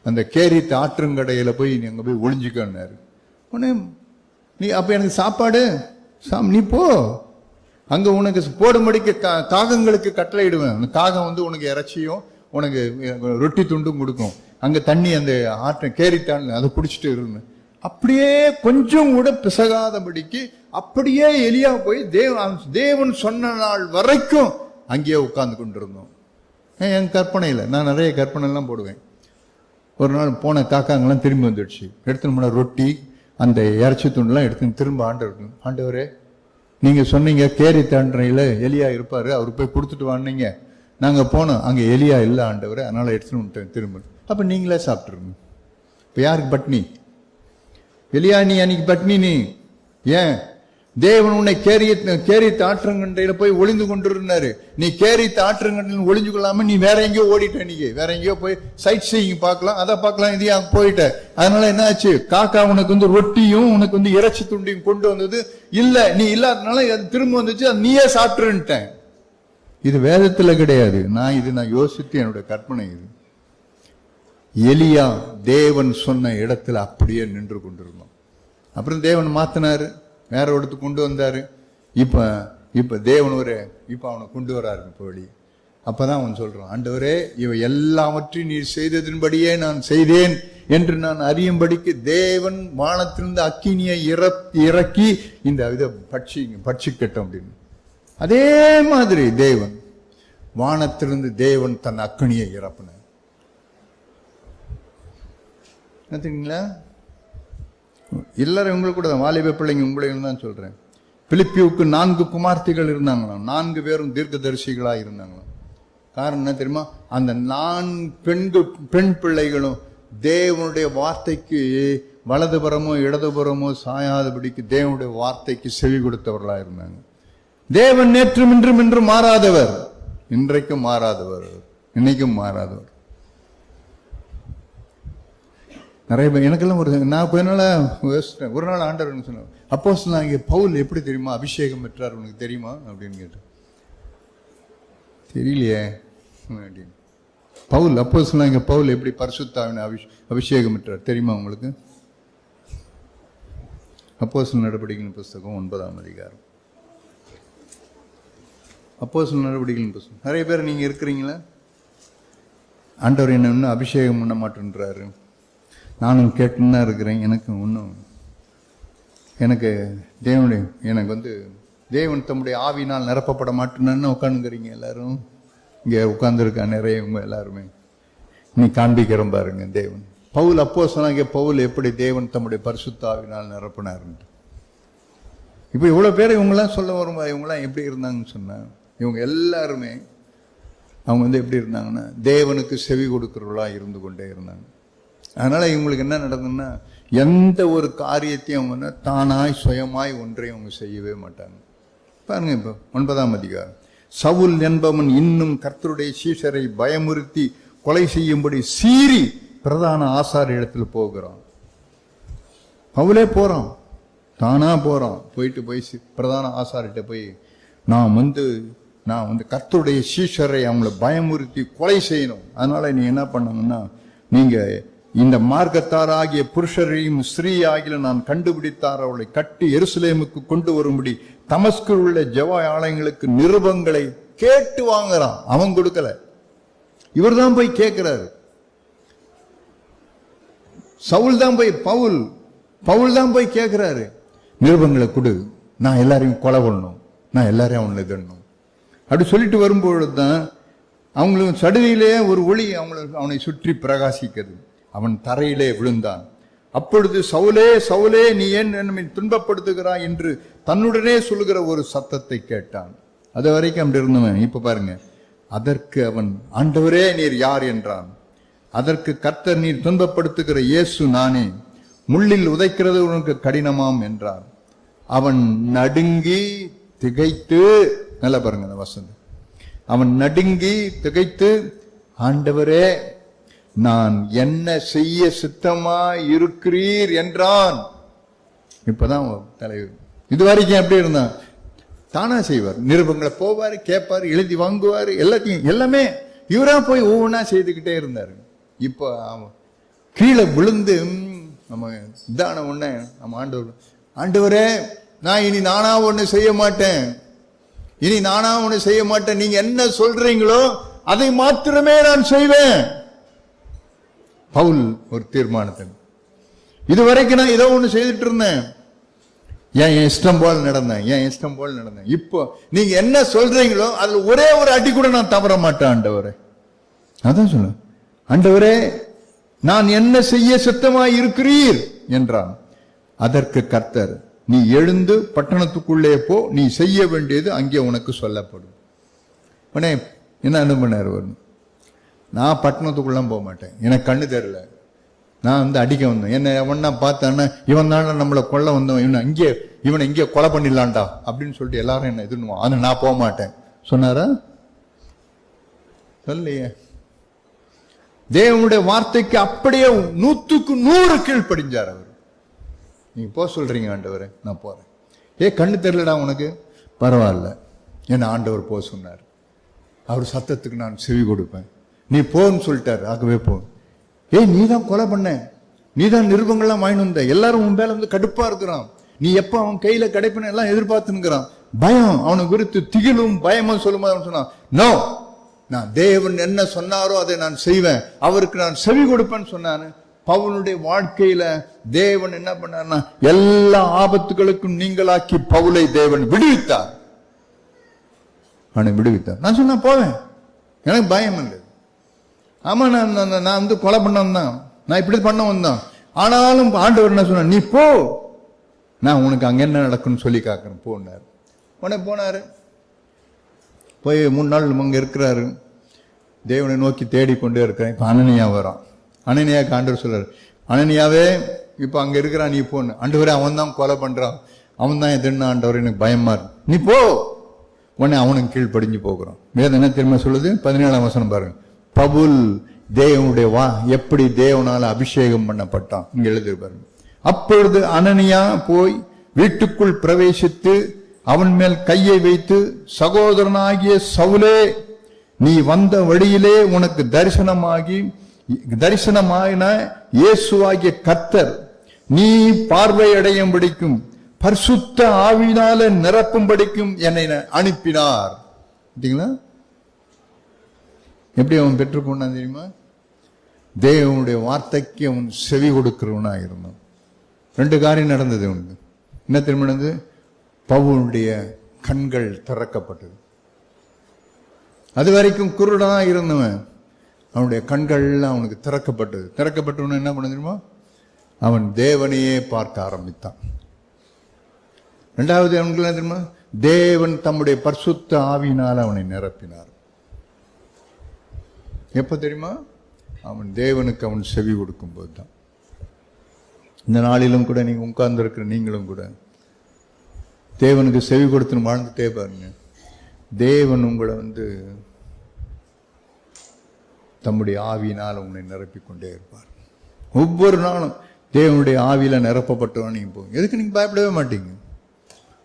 அந்த கேரித் ஆற்றங்கடையில போய் நீ அங்க போய் ஒளிஞ்சுக்கன்னாரு. உடனே நீ அப்ப எனக்கு சாப்பாடு நீ போ, அங்க உனக்கு போடும்படிக்கு காகங்களுக்கு கட்டளை இடுவேன். அந்த காகம் வந்து உனக்கு இறைச்சியும் உனக்கு ரொட்டி துண்டும் கொடுக்கும். அங்க தண்ணி அந்த ஆற்ற கேரித்தான் அதை குடிச்சிட்டு இருந்தேன். அப்படியே கொஞ்சம் கூட பிசகாதபடிக்கு அப்படியே எலியா போய் தேவன் சொன்ன நாள் வரைக்கும் அங்கேயே உட்கார்ந்து கொண்டிருந்தோம். என் கற்பனையில் நான் நிறைய கற்பனை எல்லாம் போடுவேன். ஒரு நாள் போன காக்காங்கெல்லாம் திரும்பி வந்துடுச்சு. எடுத்துன்னு போன ரொட்டி அந்த இறைச்சி துண்டுலாம் எடுத்துன்னு திரும்ப ஆண்டவரே நீங்க சொன்னீங்க கேரி தாண்டறையில எலியா இருப்பாரு, அவருக்கு போய் கொடுத்துட்டு வாங்க. நாங்க போனோம், அங்க எலியா இல்லை ஆண்டவரே, அதனால எடுத்துன்னு வந்துட்டேன் திரும்ப. அப்ப நீங்களே சாப்பிட்டுருங்க. இப்ப யாருக்கு பட்னி? எலியா நீ அன்னைக்கு பட்னி. நீ ஏன்? தேவன் உன்னை கேரி ஆற்றங்கண்டையில போய் ஒளிந்து கொண்டிருந்தாரு. நீ கேரி ஆற்றங்கண்டையில் ஒளிஞ்சு கொள்ளாம நீ வேற எங்கேயோ ஓடிட்ட. நீங்க வேற எங்கேயோ போய் சைட் சீயிங் பார்க்கலாம், அதை பார்க்கலாம், இதையா போயிட்ட. அதனால என்ன ஆச்சு? காக்கா உனக்கு வந்து ரொட்டியும் உனக்கு வந்து இறைச்சி துண்டியும் கொண்டு வந்தது இல்ல, நீ இல்லாதனால அது திரும்ப வந்துச்சு, அது நீயே சாப்பிட்டுருன்ட்டேன். இது வேதத்துல கிடையாது, நான் யோசித்து என்னுடைய கற்பனை. இது எலியா தேவன் சொன்ன இடத்துல அப்படியே நின்று கொண்டிருந்தோம். அப்புறம் தேவன் மாத்தினாரு, வேற இடத்துக்கு கொண்டு வந்தாரு. இப்ப தேவன் இப்ப அவனை கொண்டு வராரு இப்ப வழி. அப்பதான் அவன் சொல்றான், ஆண்டவரே இவ எல்லாவற்றையும் நீர் செய்ததின்படியே நான் செய்தேன் என்று நான் அறியும்படிக்கு தேவன் வானத்திலிருந்து அக்கினியை இறக்கி இந்த இதை பட்சிக்கட்டும் அப்படின்னு. அதே மாதிரி தேவன் வானத்திலிருந்து தேவன் தன் அக்கினியை இறப்பினார். தெரியுங்களா? எல்லாரும் உங்களுக்கு கூட வாலிப பிள்ளைங்க உங்களையும் தான் சொல்றேன். பிலிப்பியுக்கு 4 குமார்த்திகள் இருந்தாங்களாம். 4 பேரும் தீர்க்கதரிசிகளா இருந்தாங்களாம். காரணம் என்ன தெரியுமா? அந்த 4 பெண் பிள்ளைகளும் தேவனுடைய வார்த்தைக்கு வலதுபுறமோ இடதுபுறமோ சாயாதபடிக்கு தேவனுடைய வார்த்தைக்கு செவி கொடுத்தவர்களா இருந்தாங்க. தேவன் நேற்றும் இன்றும் இன்றும் மாறாதவர், இன்றைக்கும் மாறாதவர், இன்னைக்கும் மாறாதவர். நிறைய பேர் எனக்கெல்லாம் நான் கொஞ்ச நாளா யோசிச்சேன். ஒரு நாள் ஆண்டவர் சொன்னார், அப்போஸ்தலனாகிய பவுல் எப்படி தெரியுமா அபிஷேகம் பெற்றார் உனக்கு தெரியுமா அப்படின்னு கேட்டேன். தெரியலையே அப்படின்னு. அப்போஸ்தலனாகிய பவுல் எப்படி பரிசுத்த ஆவியினால அபிஷேகம் பெற்றார் தெரியுமா உங்களுக்கு? அப்போஸ்தலர் நடவடிக்கையின் புஸ்தகம் 9ஆம் அதிகாரம். அப்போஸ்தலர் நடவடிக்கையின் புஸ்தகம். நிறைய பேர் நீங்க இருக்கிறீங்களா? ஆண்டவர் என்ன இன்னும் அபிஷேகம் பண்ண மாட்டேன்றாரு. நானும் கேட்டுன்னு தான் இருக்கிறேன். எனக்கு தேவன் தம்முடைய ஆவினால் நிரப்பப்பட மாட்டேன்னு உட்காந்துக்கிறீங்க எல்லாரும். இங்கே உட்கார்ந்துருக்கா நிறைய எல்லாருமே. நீ காண்பிக்கிறோம் பாருங்க தேவன். அப்போஸ்தலனாகிய பவுல் எப்படி தேவன் தம்முடைய பரிசுத்த ஆவினால் நிரப்பினார்ன்ட்டு. இப்போ இவ்வளவு பேர் இவங்கெல்லாம் சொல்ல வரும்போது இவங்கெல்லாம் எப்படி இருந்தாங்கன்னு சொன்னா, இவங்க எல்லாருமே அவங்க எப்படி இருந்தாங்கன்னா தேவனுக்கு செவி கொடுக்கிறவர்களா இருந்து கொண்டே இருந்தாங்க. அதனால இவங்களுக்கு என்ன நடந்ததுன்னா, எந்த ஒரு காரியத்தையும் அவங்க தானாய் சுயமாய் ஒன்றையும் அவங்க செய்யவே மாட்டாங்க. பாருங்க, இப்போ 9ஆம் அதிகாரம். சவுல் என்பவன் இன்னும் கர்த்தருடைய சீஷரை பயமுறுத்தி கொலை செய்யும்படி சீறி பிரதான ஆசாரிய இடத்துல போகிறான். பவுலே போறான், தானா போறான். போய் பிரதான ஆசாரிட்ட போய் நான் வந்து கர்த்தருடைய சீஷரை அவங்களை பயமுறுத்தி கொலை செய்யணும். அதனால நீ என்ன பண்ணணும்னா, நீங்க இந்த மார்க்கத்தாராகிய புருஷரையும் ஸ்திரீ ஆகிய நான் கண்டுபிடித்தார், அவளை கட்டி எருசலேமுக்கு கொண்டு வரும்படி தமஸ்கில் உள்ள ஜெப ஆலயங்களுக்கு நிருபங்களை கேட்டு வாங்குறான். அவன் கொடுக்கல, இவர் தான் போய் கேட்கிறாரு. பவுல் தான் போய் கேட்கிறாரு, நிருபங்களை கொடு, நான் எல்லாரையும் கொலை பண்ணணும், நான் எல்லாரையும் அவனை எதிரணும் அப்படி சொல்லிட்டு வரும்பொழுதுதான் அவங்களுக்கு சடுதியிலே ஒரு ஒளி அவனை சுற்றி பிரகாசிக்கிறது. அவன் தரையிலே விழுந்தான். அப்பொழுது சவுலே சவுலே நீ ஏன் என்னை துன்பப்படுத்துகிறாய் என்று தன்னுடனே சொல்லுகிற ஒரு சத்தத்தை கேட்டான். அது வரைக்கும் அப்படி இருந்தவன் இப்ப பாருங்க, அதற்கு அவன் ஆண்டவரே நீர் யார் என்றான். அதற்கு கர்த்தர் நீர் துன்பப்படுத்துகிற இயேசு நானே, முள்ளில் உதைக்கிறது உனக்கு கடினமாம் என்றார். அவன் நடுங்கி திகைத்து, நல்லா பாருங்க அந்த வசனம், அவன் நடுங்கி திகைத்து ஆண்டவரே நான் என்ன செய்ய சித்தமா இருக்கிறீர் என்றான். இப்பதான் தலைவர் இதுவரைக்கும் எப்படி இருந்தான், தானா செய்வார், நிருபங்களை போவாரு, கேட்பாரு, எழுதி வாங்குவாரு, எல்லாமே இவரா போய் ஒவ்வொன்றா செய்துக்கிட்டே இருந்தாரு. இப்போ கீழே விழுந்து நம்ம இதான உடனே நம்ம ஆண்டவரே நான் இனி நானா ஒண்ணு செய்ய மாட்டேன், இனி நானா ஒண்ணு செய்ய மாட்டேன், நீங்க என்ன சொல்றீங்களோ அதை மாத்திரமே நான் செய்வேன். பவுல் ஒரு தீர்மானத்தை, இதுவரைக்கும் நான் ஏதோ ஒண்ணு செய்துட்டு இருந்தேன், என் இஷ்டம் போல் நடந்தேன், இப்போ நீங்க என்ன சொல்றீங்களோ அதுல ஒரே ஒரு அடி கூட நான் தவற மாட்டேன் ஆண்டவரே. அதான் சொல்ல, ஆண்டவரே நான் என்ன செய்ய சித்தமாய் இருக்கிறீர் என்றான். அதற்கு கர்த்தர், நீ எழுந்து பட்டணத்துக்குள்ளே போ, நீ செய்ய வேண்டியது அங்கே உனக்கு சொல்லப்படும். உடனே என்ன பண்ணாரு, நான் பட்டணத்துக்குள்ள போக மாட்டேன், எனக்கு கண்ணு தெரியல, நான் அடிக்க வந்தேன், என்ன எவனா பார்த்தான்னா இவன் தானே நம்மளை கொல்ல வந்தவன், இவனை இங்கே கொலை பண்ணிடலான்டா அப்படின்னு சொல்லிட்டு எல்லாரும் என்ன எதிர்னுவான், ஆனா நான் போக மாட்டேன் சொன்னாரா? சொல்லையே. தேவனுடைய வார்த்தைக்கு அப்படியே 100க்கு 100 கீழ்ப்படிஞ்சார் அவர். நீங்க போக சொல்றீங்க ஆண்டவரே, நான் போறேன். கண்ணு தெரியலடா உனக்கு, பரவாயில்ல, என்ன ஆண்டவர் போக சொன்னார், அவர் சத்தத்துக்கு நான் செவி கொடுப்பேன், நீ போன்னு சொல்லிட்டாரு, ஆகவே போ. நீ தான் கொலை பண்ண, நீ தான் நிருபங்கள்லாம் வாங்கிட்டு வந்த, எல்லாரும் உன் மேல கடுப்பா இருக்கிறான், நீ எப்ப அவன் கையில கிடைப்பன எல்லாம் எதிர்பார்த்துக்கிறான், பயம் அவனுக்கு குறித்து திகிலும் பயமும் சொல்லும்போது அவன் சொன்னான், நோ, நான் தேவன் என்ன சொன்னாரோ அதை நான் செய்வேன், அவருக்கு நான் செவி கொடுப்பேன்னு சொன்னானு. பவுலுடைய வாழ்க்கையில தேவன் என்ன பண்ணார்னா எல்லா ஆபத்துகளுக்கும் நீங்களாக்கி பவுலை தேவன் விடுவித்தார். நான் சொன்ன போவேன், எனக்கு பயம் இல்லை. ஆமா, நான் கொலை பண்ணவன் தான், நான் இப்படி பண்ணவன் தான், ஆனாலும் ஆண்டவர் என்ன சொன்ன, நீ போ, நான் உனக்கு அங்க என்ன நடக்கும்னு சொல்லி காக்கிறேன் போனார். உடனே போனாரு, போய் 3 நாள் அங்க இருக்கிறாரு, தேவனை நோக்கி தேடிக்கொண்டே இருக்கிறேன். இப்ப அனனியா வரான். அனனியாவுக்கு ஆண்டவர் சொல்றாரு, அனனியாவே இப்ப அங்க இருக்கிறான், நீ போன்னு. ஆண்டவரே அவன் தான் கொலை பண்றான், அவன் தான் எதுன்னு ஆண்டவர், எனக்கு பயமா இருக்கு, நீ போ. உடனே அவனுக்கு கீழ் படிஞ்சு போகிறான். வேதம் என்ன திரும்ப சொல்லுது, 17ஆம் வசனம் பாருங்க. பவுல் தேவனுடைய எப்படி தேவனால அபிஷேகம் பண்ணப்பட்டான் இங்க எழுதி பாருங்க. அப்பொழுது அனனியா போய் வீட்டுக்குள் பிரவேசித்து அவன் மேல் கையை வைத்து, சகோதரனாகிய சவுலே, நீ வந்த வழியிலே உனக்கு தரிசனமாயின இயேசுவாகிய கர்த்தர் நீ பார்வை அடையும்படிக்கும் பரிசுத்த ஆவியினால நிரப்பும்படிக்கும் என்னை அனுப்பினார். எப்படி அவன் பெற்றுக்கொண்டான் தெரியுமா? தேவனுடைய வார்த்தைக்கு அவன் செவி கொடுக்கிறவனா இருந்தான். 2 காரியம் நடந்தது. உண்டு என்ன தெரியுமா நடந்தது? பவுலுடைய கண்கள் திறக்கப்பட்டது. அது வரைக்கும் குருடனா இருந்தவன், அவனுடைய கண்கள் அவனுக்கு திறக்கப்பட்டவன் என்ன பண்ண தெரியுமா? அவன் தேவனையே பார்க்க ஆரம்பித்தான். 2வது அவனுக்கு என்ன தெரியுமா? தேவன் தம்முடைய பரிசுத்த ஆவியினால் அவனை நிரப்பினார். எப்ப தெரியுமா? அவன் தேவனுக்கு அவன் செவி கொடுக்கும் போதுதான். இந்த நாளிலும் கூட நீங்க உட்கார்ந்து இருக்கிற நீங்களும் கூட தேவனுக்கு செவி கொடுத்து வாழ்ந்துட்டே பாருங்க. தேவன் உங்களை தம்முடைய ஆவியினால் உங்களை நிரப்பிக் கொண்டே இருப்பார். ஒவ்வொரு நாளும் தேவனுடைய ஆவியில நிரப்பப்பட்டவன் நீங்க போங்க. எதுக்கு நீங்க பயப்படவே மாட்டீங்க.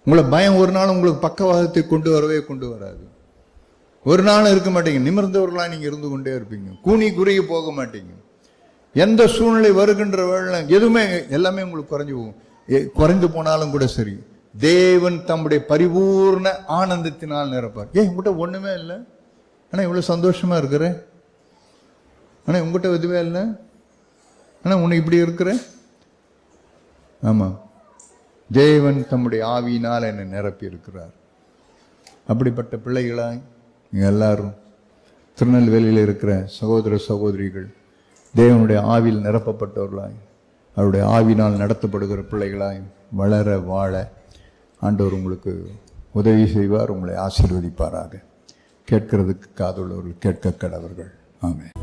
உங்களை பயம் ஒரு நாள் உங்களுக்கு பக்கவாதத்தை கொண்டு வராது. ஒரு நாளும் இருக்க மாட்டீங்க. நிமிர்ந்தவர்களா நீங்க இருந்து கொண்டே இருப்பீங்க. கூனி குறுகி போக மாட்டீங்க. எந்த சூழ்நிலை வருகின்ற வேலை எதுவுமே எல்லாமே உங்களுக்கு குறைந்து போனாலும் கூட சரி, தேவன் தம்முடைய பரிபூர்ண ஆனந்தத்தினால் நிரப்பார். உங்ககிட்ட ஒண்ணுமே இல்லை, ஆனா இவ்வளவு சந்தோஷமா இருக்கிற, ஆனா உங்ககிட்ட எதுவே இல்லை, ஆனா உன்னை இப்படி இருக்கிற. ஆமா, தேவன் தம்முடைய ஆவியினால் என்னை நிரப்பி இருக்கிறார். அப்படிப்பட்ட பிள்ளைகளாய் எல்லாரும் திருநெல்வேலியில் இருக்கிற சகோதர சகோதரிகள் தேவனுடைய ஆவியில் நிரப்பப்பட்டவர்களாய், அவருடைய ஆவினால் நடத்தப்படுகிற பிள்ளைகளாய் வளர வாழ ஆண்டவர் உங்களுக்கு உதவி செய்வார். உங்களை ஆசீர்வதிப்பாராக. கேட்கிறதுக்கு காதுள்ளவர்கள் கேட்க கடவர்கள். ஆமென்.